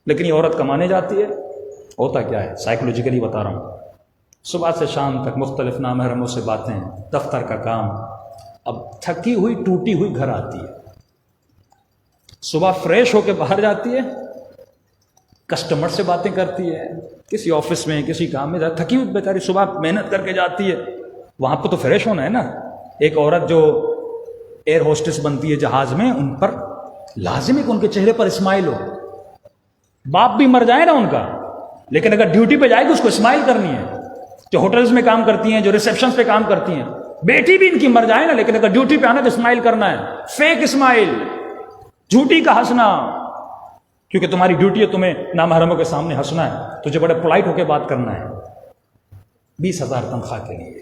لیکن یہ عورت کمانے جاتی ہے، ہوتا کیا ہے؟ سائیکولوجیکلی بتا رہا ہوں، صبح سے شام تک مختلف نامحرموں سے باتیں، دفتر کا کام. اب تھکی ہوئی ٹوٹی ہوئی گھر آتی ہے، صبح فریش ہو کے باہر جاتی ہے، کسٹمر سے باتیں کرتی ہے، کسی آفس میں کسی کام میں تھکی ہوئی بیچاری صبح محنت کر کے جاتی ہے، وہاں پہ تو فریش ہونا ہے نا. ایک عورت جو ایئر ہوسٹس بنتی ہے جہاز میں، ان پر لازم ہے کہ ان کے چہرے پر اسمائل ہو. باپ بھی مر جائے نا ان کا، لیکن اگر ڈیوٹی پہ جائے گی اس کو اسمائل کرنی ہے. جو ہوٹلز میں کام کرتی ہیں، جو ریسیپشنز پہ کام کرتی ہیں، بیٹی بھی ان کی مر جائے نا، لیکن اگر ڈیوٹی پہ آنا تو اسمائل کرنا ہے. فیک اسمائل، جھوٹی کا ہنسنا، کیونکہ تمہاری ڈیوٹی ہے تمہیں نامحرموں کے سامنے ہنسنا ہے. تجھے بڑے پولائٹ ہو کے بات کرنا ہے. 20,000 تنخواہ کے لیے،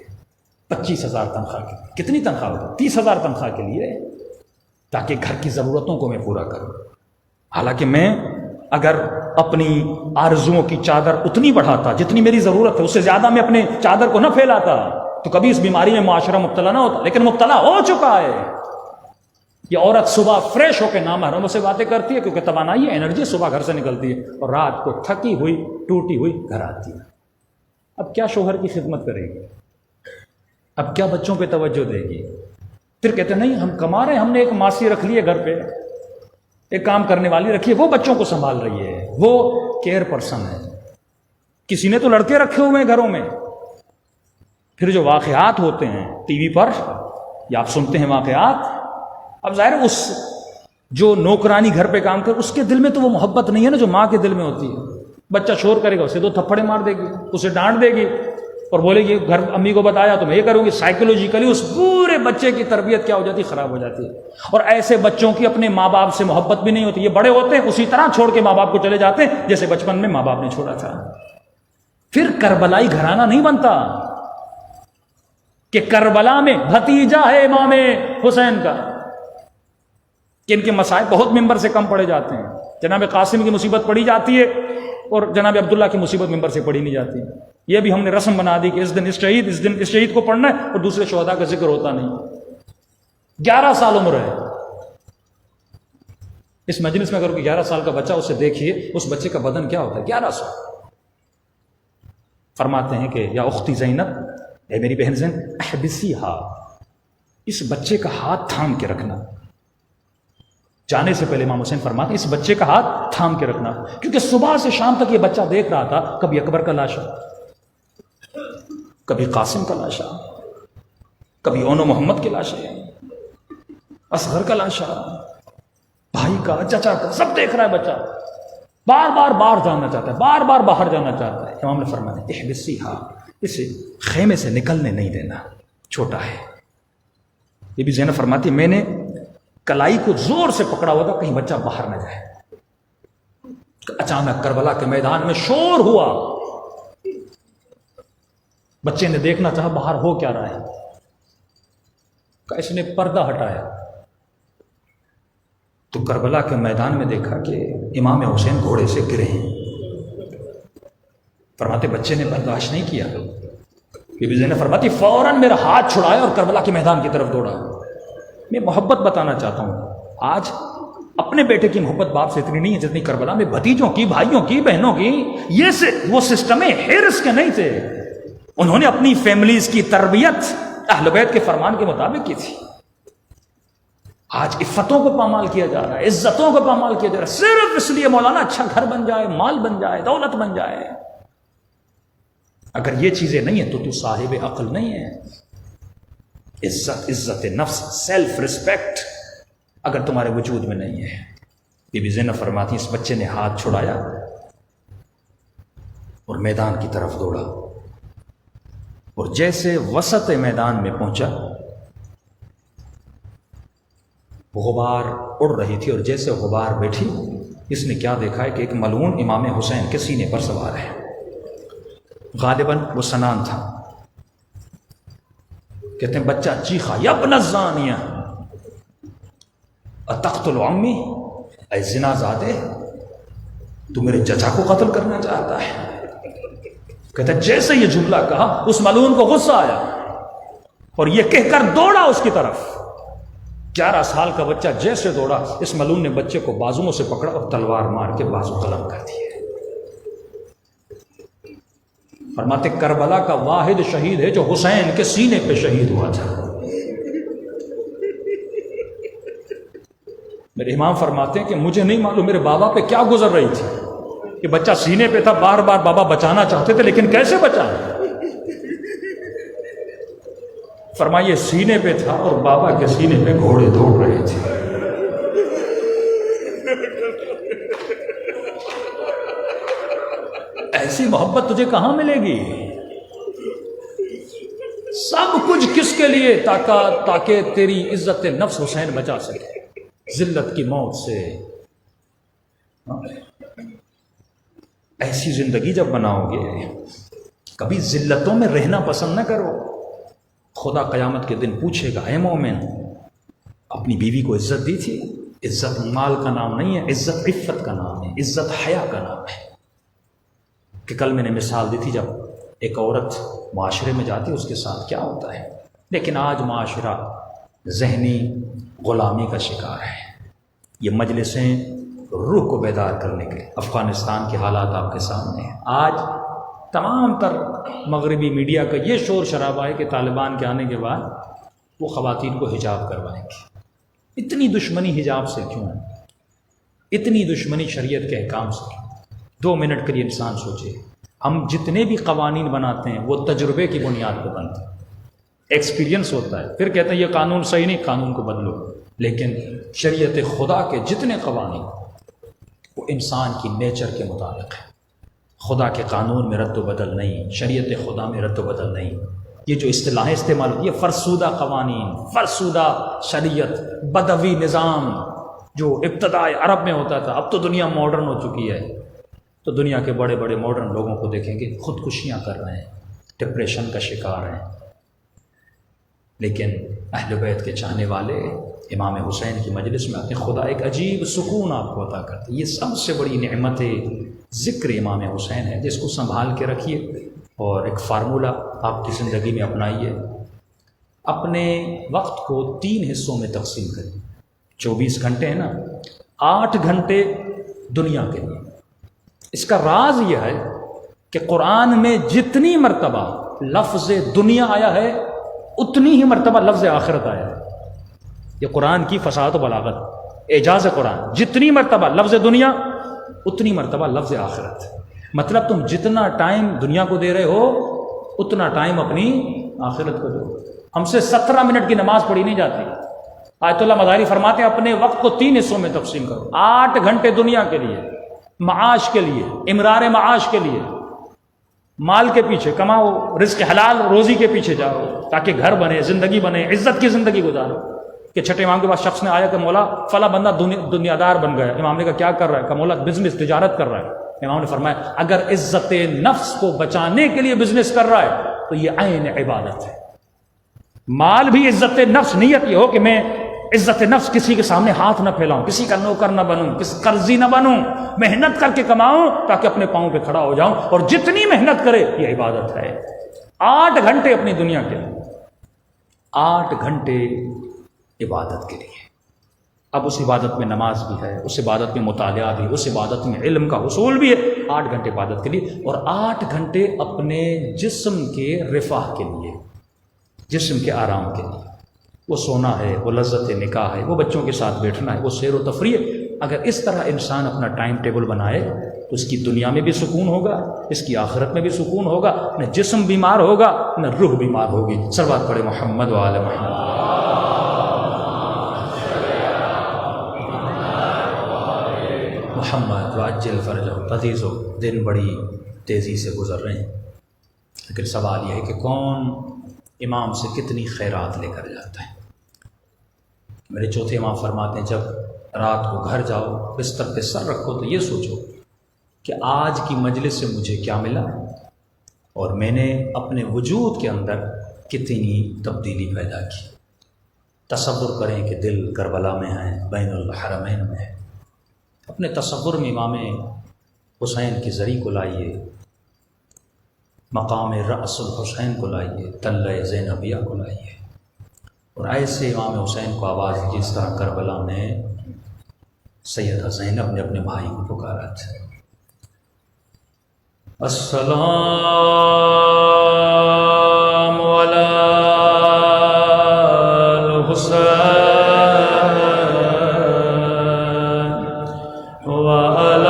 25,000 تنخواہ کے لیے، کتنی تنخواہ ہوگی؟ 30,000 تنخواہ کے لیے، تاکہ گھر کی ضرورتوں کو میں پورا کروں. حالانکہ میں اگر اپنی آرزوؤں کی چادر اتنی بڑھاتا جتنی میری ضرورت ہے، اس سے زیادہ میں اپنے چادر کو نہ پھیلاتا، تو کبھی اس بیماری میں معاشرہ مبتلا نہ ہوتا. لیکن مبتلا ہو چکا ہے. یہ عورت صبح فریش ہو کے نامحرموں سے باتیں کرتی ہے، کیونکہ توانائی ہے، انرجی صبح گھر سے نکلتی ہے، اور رات کو تھکی ہوئی ٹوٹی ہوئی گھر آتی ہے. اب کیا شوہر کی خدمت کرے گی؟ اب کیا بچوں پہ توجہ دے گی؟ پھر کہتے نہیں ہم کما رہے ہیں، ہم نے ایک ماسی رکھ لی ہے گھر پہ، ایک کام کرنے والی رکھی ہے، وہ بچوں کو سنبھال رہی ہے، وہ کیئر پرسن ہے. کسی نے تو لڑکے رکھے ہوئے ہیں گھروں میں. پھر جو واقعات ہوتے ہیں ٹی وی پر یا آپ سنتے ہیں واقعات، اب ظاہر ہے اس جو نوکرانی گھر پہ کام کر، اس کے دل میں تو وہ محبت نہیں ہے نا جو ماں کے دل میں ہوتی ہے. بچہ شور کرے گا، اسے 2 تھپڑے مار دے گی، اسے ڈانٹ دے گی، اور بولے گی گھر امی کو بتایا تو میں یہ کروں گی. سائیکولوجیکلی اس پورے بچے کی تربیت کیا ہو جاتی ہے؟ خراب ہو جاتی ہے. اور ایسے بچوں کی اپنے ماں باپ سے محبت بھی نہیں ہوتی. یہ بڑے ہوتے ہیں اسی طرح چھوڑ کے ماں باپ کو چلے جاتے ہیں جیسے بچپن میں ماں باپ نے چھوڑا تھا. پھر کربلائی گھرانہ نہیں بنتا کہ کربلا میں بھتیجا ہے امام حسین کا، کہ ان کے مسائل بہت ممبر سے کم پڑے جاتے ہیں. جناب قاسم کی مصیبت پڑی جاتی ہے اور جناب عبداللہ کی مصیبت ممبر سے پڑھی نہیں جاتی. یہ بھی ہم نے رسم بنا دی کہ اس دن اس شہید کو پڑھنا ہے اور دوسرے شہداء کا ذکر ہوتا نہیں. 11 سال عمر ہے. اس مجلس میں اگر کوئی 11 سال کا بچہ، اسے دیکھیے اس بچے کا بدن کیا ہوتا ہے. 11 سال. فرماتے ہیں کہ یا اختی زینب، اے میری بہن زینب، احبسیہا، اس بچے کا ہاتھ تھام کے رکھنا. جانے سے پہلے امام حسین فرماتے ہیں اس بچے کا ہاتھ تھام کے رکھنا، کیونکہ صبح سے شام تک یہ بچہ دیکھ رہا تھا کبھی اکبر کا لاشا، کبھی قاسم کا لاشا، کبھی اونو محمد کے لاشا، اصغر کا لاشا، بھائی کا، چچا کا، سب دیکھ رہا ہے بچہ. بار بار باہر جانا چاہتا ہے، بار بار باہر جانا چاہتا ہے. امام نے فرمایا احبسیہا، اسے خیمے سے نکلنے نہیں دینا، چھوٹا ہے. یہ بھی زینب فرماتی میں نے کلائی کو زور سے پکڑا ہوا تھا کہیں بچہ باہر نہ جائے. اچانک کربلا کے میدان میں شور ہوا. بچے نے دیکھنا چاہا باہر ہو کیا رہا ہے. اس نے پردہ ہٹایا تو کربلا کے میدان میں دیکھا کہ امام حسین گھوڑے سے گرے ہیں. فرماتے بچے نے برداشت نہیں کیا. بی بی زینب فرماتی فوراً میرا ہاتھ چھڑایا اور کربلا کے میدان کی طرف دوڑا. میں محبت بتانا چاہتا ہوں، آج اپنے بیٹے کی محبت باپ سے اتنی نہیں ہے جتنی کربلا میں بھتیجوں کی، بھائیوں کی، بہنوں کی. وہ سسٹم ہرس کے نہیں تھے. انہوں نے اپنی فیملیز کی تربیت اہل بیت کے فرمان کے مطابق کی تھی. آج عفتوں کو پامال کیا جا رہا ہے، عزتوں کو پامال کیا جا رہا ہے، صرف اس لیے مولانا اچھا گھر بن جائے، مال بن جائے، دولت بن جائے. اگر یہ چیزیں نہیں ہیں تو صاحب عقل نہیں ہے. عزت نفس، سیلف ریسپیکٹ اگر تمہارے وجود میں نہیں ہے. بی بی زینب فرماتی اس بچے نے ہاتھ چھڑایا اور میدان کی طرف دوڑا، اور جیسے وسط میدان میں پہنچا غبار اڑ رہی تھی، اور جیسے غبار بیٹھی اس نے کیا دیکھا ہے کہ ایک ملعون امام حسین کے سینے پر سوار ہے. غالباً وہ سنان تھا. کہتے ہیں بچہ چیخا یا ابن الزانیہ اتقتل عمی، اے زنا زادے تو میرے چچا کو قتل کرنا چاہتا ہے. کہتے ہیں جیسے یہ جملہ کہا اس ملعون کو غصہ آیا اور یہ کہہ کر دوڑا اس کی طرف. 11 سال کا بچہ جیسے دوڑا اس ملعون نے بچے کو بازوؤں سے پکڑا اور تلوار مار کے بازو قلم کر دیے. فرماتے کربلا کا واحد شہید ہے جو حسین کے سینے پہ شہید ہوا تھا. میرے امام فرماتے ہیں کہ مجھے نہیں معلوم میرے بابا پہ کیا گزر رہی تھی کہ بچہ سینے پہ تھا، بار بار بابا بچانا چاہتے تھے لیکن کیسے بچائیں. فرمائیے سینے پہ تھا اور بابا کے سینے پہ گھوڑے دوڑ رہے تھے. ایسی محبت تجھے کہاں ملے گی؟ سب کچھ کس کے لیے؟ تاکہ تیری عزت نفس حسین بچا سکے ذلت کی موت سے. ایسی زندگی جب بناؤ گے کبھی ذلتوں میں رہنا پسند نہ کرو. خدا قیامت کے دن پوچھے گا اے مومن اپنی بیوی کو عزت دی تھی؟ عزت مال کا نام نہیں ہے، عزت عفت کا نام ہے، عزت حیا کا نام ہے. کہ کل میں نے مثال دی تھی جب ایک عورت معاشرے میں جاتی ہے اس کے ساتھ کیا ہوتا ہے. لیکن آج معاشرہ ذہنی غلامی کا شکار ہے. یہ مجلسیں روح کو بیدار کرنے کے، افغانستان کے حالات آپ کے سامنے ہیں. آج تمام تر مغربی میڈیا کا یہ شور شرابہ ہے کہ طالبان کے آنے کے بعد وہ خواتین کو حجاب کروائیں گے. اتنی دشمنی حجاب سے کیوں ہے؟ اتنی دشمنی شریعت کے احکام سے؟ 2 منٹ کے لیے انسان سوچے. ہم جتنے بھی قوانین بناتے ہیں وہ تجربے کی بنیاد پہ بنتے ہیں، ایکسپیرینس ہوتا ہے، پھر کہتے ہیں یہ قانون صحیح نہیں، قانون کو بدلو. لیکن شریعت خدا کے جتنے قوانین وہ انسان کی نیچر کے مطابق ہے. خدا کے قانون میں رد و بدل نہیں، شریعت خدا میں رد و بدل نہیں. یہ جو اصطلاحیں استعمال ہوتی ہے فرسودہ قوانین، فرسودہ شریعت، بدوی نظام جو ابتداء عرب میں ہوتا تھا، اب تو دنیا ماڈرن ہو چکی ہے. تو دنیا کے بڑے بڑے ماڈرن لوگوں کو دیکھیں گے خودکشیاں کر رہے ہیں، ڈپریشن کا شکار ہیں. لیکن اہل بیت کے چاہنے والے امام حسین کی مجلس میں آتے ہیں، خدا ایک عجیب سکون آپ کو عطا کرتا ہے. یہ سب سے بڑی نعمت ذکر امام حسین ہے، جس کو سنبھال کے رکھیے اور ایک فارمولہ آپ کی زندگی میں اپنائیے. اپنے وقت کو 3 حصوں میں تقسیم کریں. 24 گھنٹے ہیں نا، 8 گھنٹے دنیا کے لیے. اس کا راز یہ ہے کہ قرآن میں جتنی مرتبہ لفظ دنیا آیا ہے اتنی ہی مرتبہ لفظ آخرت آیا ہے. یہ قرآن کی فصاحت و بلاغت، اعجاز قرآن. جتنی مرتبہ لفظ دنیا اتنی مرتبہ لفظ آخرت. مطلب تم جتنا ٹائم دنیا کو دے رہے ہو اتنا ٹائم اپنی آخرت کو دو. ہم سے 17 منٹ کی نماز پڑھی نہیں جاتی. آیت اللہ مظاہری فرماتے ہیں اپنے وقت کو 3 حصوں میں تقسیم کرو. 8 گھنٹے دنیا کے لیے، معاش کے لیے، امرار معاش کے لیے، مال کے پیچھے کماؤ، رزق حلال روزی کے پیچھے جاؤ تاکہ گھر بنے، زندگی بنے، عزت کی زندگی گزارو. کہ چھٹے امام کے پاس شخص نے آیا کہ مولا فلاں بندہ دنیا دار بن گیا. امام نے کہا کیا کر رہا ہے؟ کہ مولا بزنس، تجارت کر رہا ہے. امام نے فرمایا اگر عزت نفس کو بچانے کے لیے بزنس کر رہا ہے تو یہ عین عبادت ہے. مال بھی عزت نفس، نیت یہ ہو کہ میں عزت نفس کسی کے سامنے ہاتھ نہ پھیلاؤں، کسی کا نوکر نہ بنوں، کسی قرضی نہ بنوں، محنت کر کے کماؤں تاکہ اپنے پاؤں پہ کھڑا ہو جاؤں. اور جتنی محنت کرے یہ عبادت ہے. 8 گھنٹے اپنی دنیا کے لیے، 8 گھنٹے عبادت کے لیے. اب اس عبادت میں نماز بھی ہے، اس عبادت میں مطالعہ بھی، اس عبادت میں علم کا حصول بھی ہے. 8 گھنٹے عبادت کے لیے اور 8 گھنٹے اپنے جسم کے رفاہ کے لیے، جسم کے آرام کے لیے. وہ سونا ہے، وہ لذت نکاح ہے، وہ بچوں کے ساتھ بیٹھنا ہے، وہ سیر و تفریح. اگر اس طرح انسان اپنا ٹائم ٹیبل بنائے تو اس کی دنیا میں بھی سکون ہوگا، اس کی آخرت میں بھی سکون ہوگا. نہ جسم بیمار ہوگا نہ روح بیمار ہوگی. صلوات پڑھے محمد و آل محمد. محمد وعجل فرجہ. عزیزو، دن بڑی تیزی سے گزر رہے ہیں، لیکن سوال یہ ہے کہ کون امام سے کتنی خیرات لے کر جاتا ہے. میرے چوتھے امام فرماتے ہیں جب رات کو گھر جاؤ بستر پہ سر رکھو تو یہ سوچو کہ آج کی مجلس سے مجھے کیا ملا اور میں نے اپنے وجود کے اندر کتنی تبدیلی پیدا کی. تصور کریں کہ دل کربلا میں ہے، بین الحرمین میں ہے. اپنے تصور میں امام حسین کی زری کو لائیے، مقام رأس الحسین کو لائیے، تلہ زینبیہ کو لائیے اور ایسے امام حسین کو آواز جس طرح کربلا میں سیدہ زینب نے اپنے بھائی کو پکارا تھا. السلام علی الحسین وعلی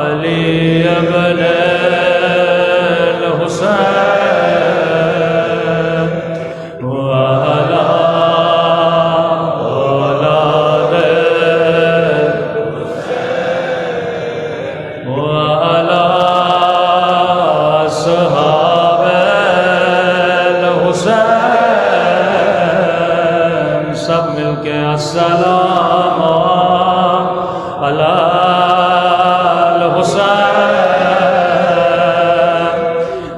علی ابن الحسین وعلى الحسين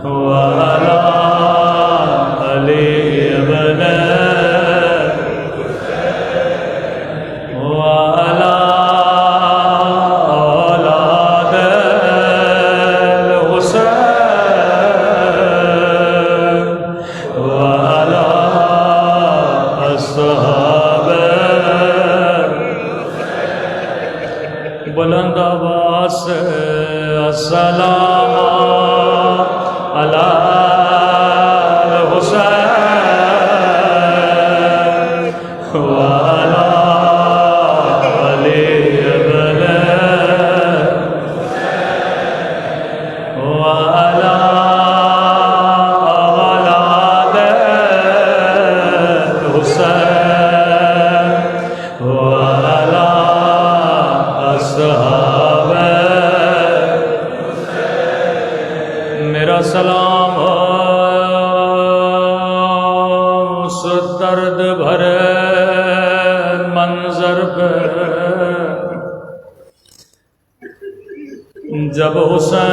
وعلى علي بن وعلى أولاد الحسين وعلى أصحابه بلند آواز سے السلام علی الحسین وعلی علی بن وعلی اولاد الحسین وعلی اصحاب میرا سلام اس درد بھرے منظر پہ جب حسین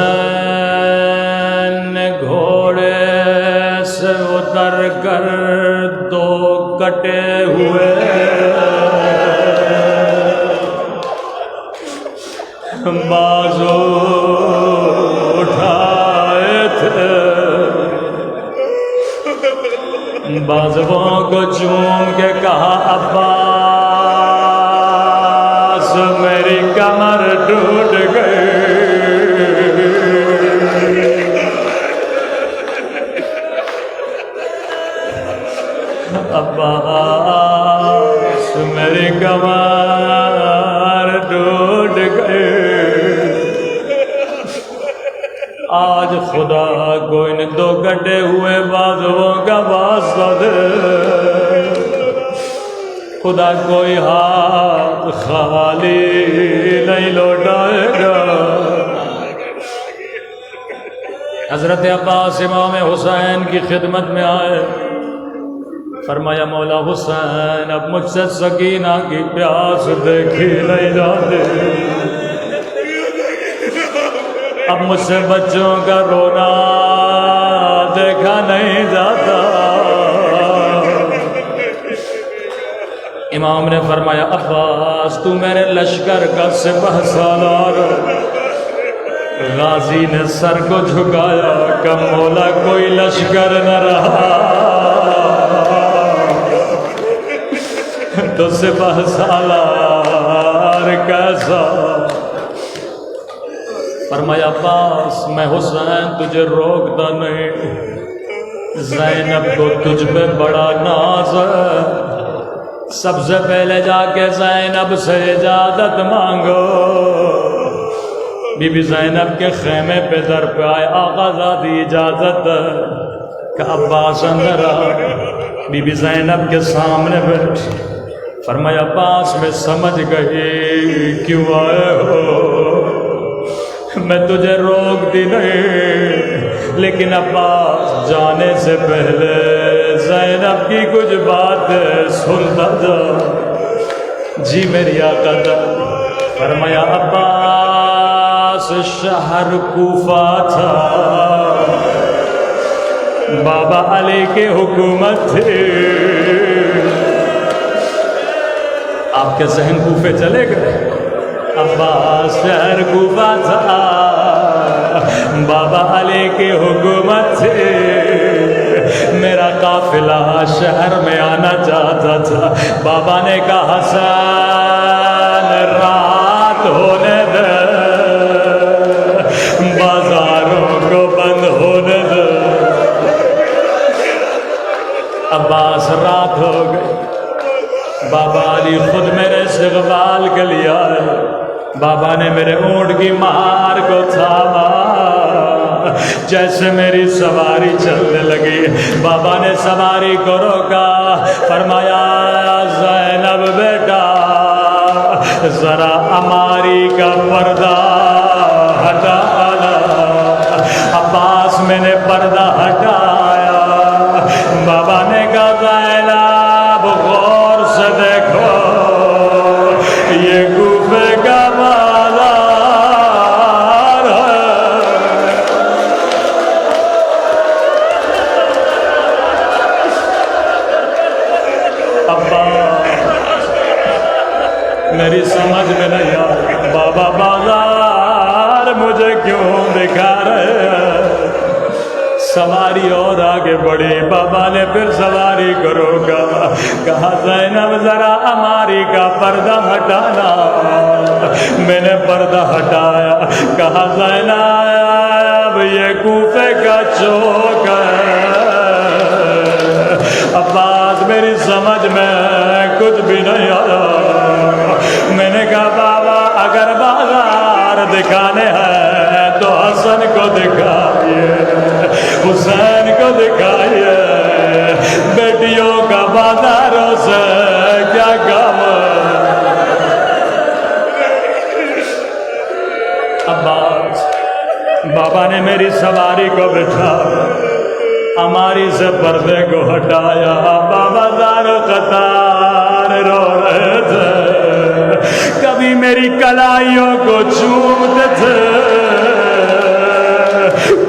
نے گھوڑے سے اتر کر دو کٹے ہوئے بازو اٹھائے تھے بازوؤں کو چوم کے کہا عباس میری کمر ٹوٹ گئی عباس میری کمر ٹوٹ گئی آج خدا کو ان دو کٹے ہوئے بازوؤں کا واسطہ دے خدا کوئی ہاتھ خالی نہیں لوٹائے گا حضرت عباس امام حسین کی خدمت میں آئے فرمایا مولا حسین اب مجھ سے سکینہ کی پیاس دیکھی نہیں جاتی اب مجھ سے بچوں کا رونا دیکھا نہیں جاتا امام نے فرمایا عباس تو میرے لشکر کا سپہ سالار غازی نے سر کو جھکایا کہ مولا کوئی لشکر نہ رہا تو سپہ سالار کیسا فرمایا عباس میں حسین تجھے روکتا نہیں زینب کو تجھ پہ بڑا ناز ہے سب سے پہلے جا کے زینب سے اجازت مانگو بی بی زینب کے خیمے پہ در پہ آئے آقا زادی اجازت کہ عباس اندر آ بی بی زینب کے سامنے بیٹھ فرمایا عباس میں سمجھ گئی کیوں آئے ہو میں تجھے روکتی نہیں لیکن عباس جانے سے پہلے زینب کی کچھ بات سنتا جا جی میری آقا دا فرمایا عباس شہر کوفہ تھا بابا علی کی حکومت تھی آپ کے ذہن کوفے چلے گئے عباس شہر کوفہ تھا بابا علی کی حکومت تھی میرا قافلہ شہر میں آنا چاہتا تھا بابا نے کہا حسین رات ہونے دے بازاروں کو بند ہونے دے عباس رات ہو گئی بابا علی خود میرے استقبال کے لیے آئے بابا نے میرے اونٹ کی مہار کو تھاما جیسے میری سواری چلنے لگی بابا نے سواری کو روکا فرمایا زینب بیٹا ذرا اماری کا پردہ ہٹا عباس میں نے پردہ ہٹایا بابا نے کہا زینب غور سے دیکھو یہ کوفے کا مجھے کیوں دکھا رہے ہیں؟ سواری اور آگے بڑھی، بابا نے پھر سواری کو روکا، کہا زینب ذرا ہماری کا پردہ ہٹانا۔ میں نے پردہ ہٹایا، کہا زینب یہ کوفے کا چوک ہے۔ عباس میری سمجھ میں کچھ بھی نہیں آیا۔ میں نے کہا بابا اگر بازار دکھانے ہیں تو حسن کو دکھائیے، حسین کو دکھائیے، بیٹیوں کا بازاروں سے کیا کام ہے؟ عباس بابا نے میری سواری کو بٹھا، ہماری سے پردے کو ہٹایا، بابا دار و قطار رو رہے تھے، کبھی میری کلائیوں کو چومتے تھے،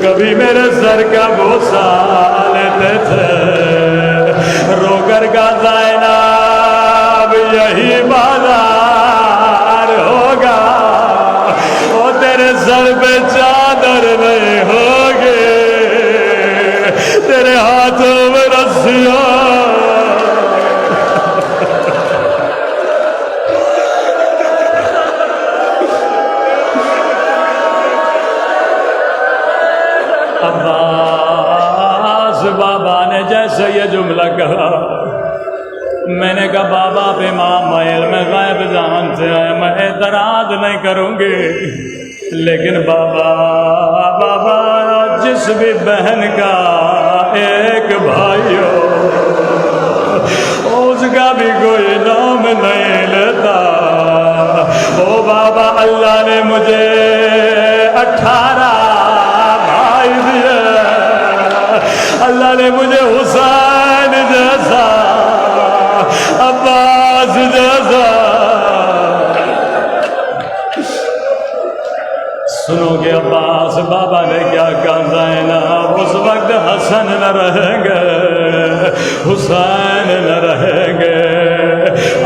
کبھی میرے سر کا بوسہ لیتے تھے، رو کر کا زینب یہی بازار ہوگا، وہ تیرے سر پہ چادر نہیں ہوگی، تیرے ہاتھوں میں رسیاں۔ عباس بابا نے جیسے یہ جملہ کہا، میں نے کہا بابا آپ امام علم غیب جانتے ہیں، میں اعتراض نہیں کروں گی، لیکن بابا جس بھی بہن کا ایک بھائی ہو اس کا بھی کوئی نام نہیں لیتا۔ او بابا اللہ نے مجھے 18 بھائی دیے، اللہ نے مجھے حسین جیسا، عباس جیسا۔ سنو گے عباس بابا نے کیا کہا، زینب اس وقت حسن نہ رہیں گے، حسین نہ رہیں گے۔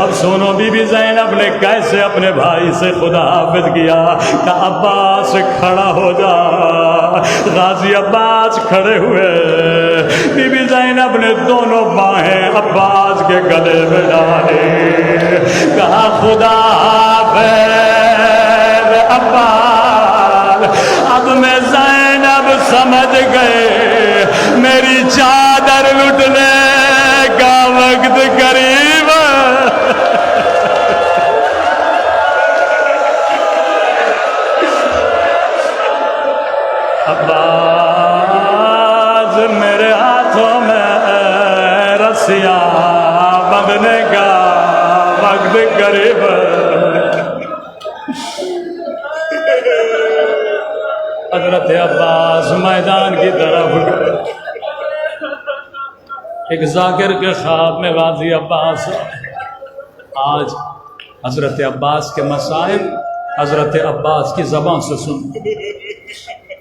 اب سنو بی بی زینب نے کیسے اپنے بھائی سے خدا حافظ کیا، کہ عباس کھڑا ہو جا۔ غازی عباس کھڑے ہوئے، بی بی زینب نے دونوں باہیں عباس کے گلے میں ڈالی، کہا خدا حافظ عباس۔ اب میں زینب سمجھ گئے میری چادر لٹنے کا وقت قریب ہے۔ عباس میرے ہاتھوں میں رسیاں بندھنے کا وقت قریب ہے۔ حضرت عباس میدان کی طرف گئے، ایک ذاکر کے خواب میں غازی عباس۔ آج حضرت عباس کے مسائل حضرت عباس کی زبان سے سن۔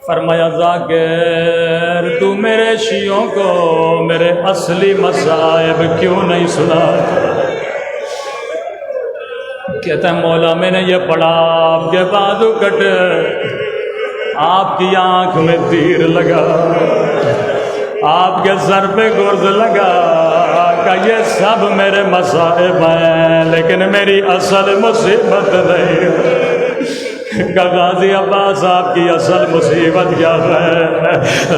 فرمایا ذاکر تو میرے شیعوں کو میرے اصلی مصائب کیوں نہیں سنا؟ کہتا ہے مولا میں نے یہ پڑھا آپ کے بازو کٹے، آپ کی آنکھ میں تیر لگا، آپ کے سر پہ گرز لگا، کہ یہ سب میرے مصائب ہیں لیکن میری اصل مصیبت نہیں۔ کہ غازی عباس آپ کی اصل مصیبت کیا ہے؟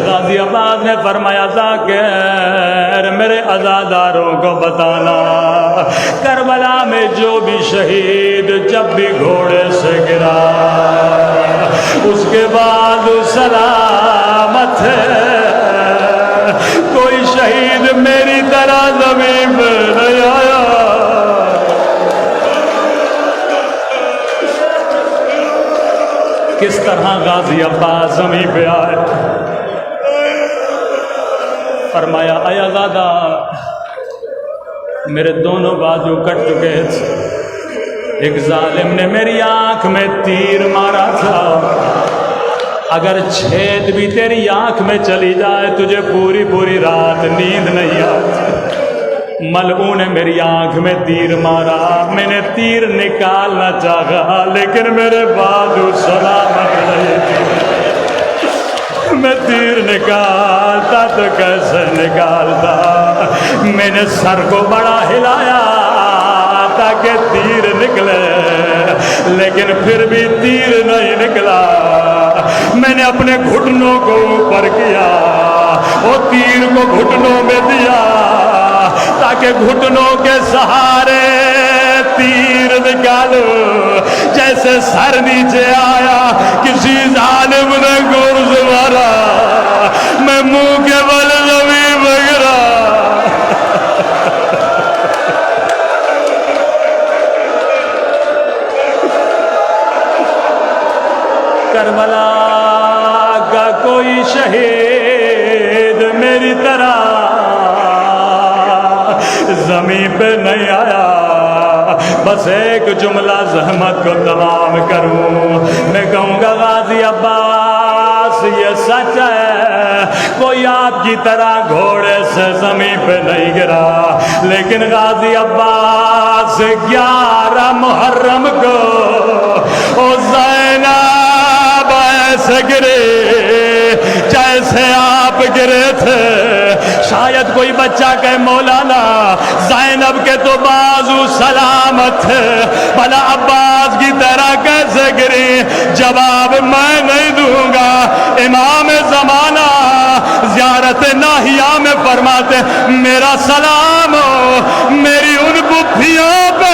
غازی عباس نے فرمایا ذاکر میرے عزاداروں کو بتانا، کربلا میں جو بھی شہید جب بھی گھوڑے سے گرا اس کے بعد سلامت ہے، کوئی شہید میری طرح زمین پہ نہیں آیا۔ کس طرح غازی عباس زمین پہ آئے؟ فرمایا اے آزادہ میرے دونوں بازو کٹ چکے تھے، ایک ظالم نے میری آنکھ میں تیر مارا تھا، اگر چھید بھی تیری آنکھ میں چلی جائے تجھے پوری پوری رات نیند نہیں آتی۔ ملعون نے میری آنکھ میں تیر مارا، میں نے تیر نکالنا چاہا لیکن میرے بازو سلامت نہیں تھے۔ نکالتا تو کیسے نکالتا. میں نے سر کو بڑا ہلایا تاکہ تیر نکلے لیکن پھر بھی تیر نہیں نکلا. میں نے اپنے گھٹنوں کو اوپر کیا وہ تیر کو گھٹنوں میں دیا تاکہ گھٹنوں کے سہارے تیر نکالو. جیسے سر نیچے آیا کسی ظالم نے گرز مارا میں منہ کے بل زمین میں گرا. کربلا کا کوئی شہید میری طرح زمین پہ نہیں آیا. بس ایک جملہ زحمت کو تمام کروں. میں کہوں گا غازی عباس یہ سچ ہے کوئی آپ کی طرح گھوڑے سے زمین پہ نہیں گرا لیکن غازی عباس 11 محرم کو او زینب ایسے گرے جیسے آپ گرے تھے. شاید کوئی بچہ کہے مولانا زینب کے تو بازو سلامت تھے بھلا عباس کی طرح کیسے گری. جواب میں نہیں دوں گا. امام زمانہ زیارت ناہیہ میں فرماتے میرا سلام ہو میری ان پھپھیوں پہ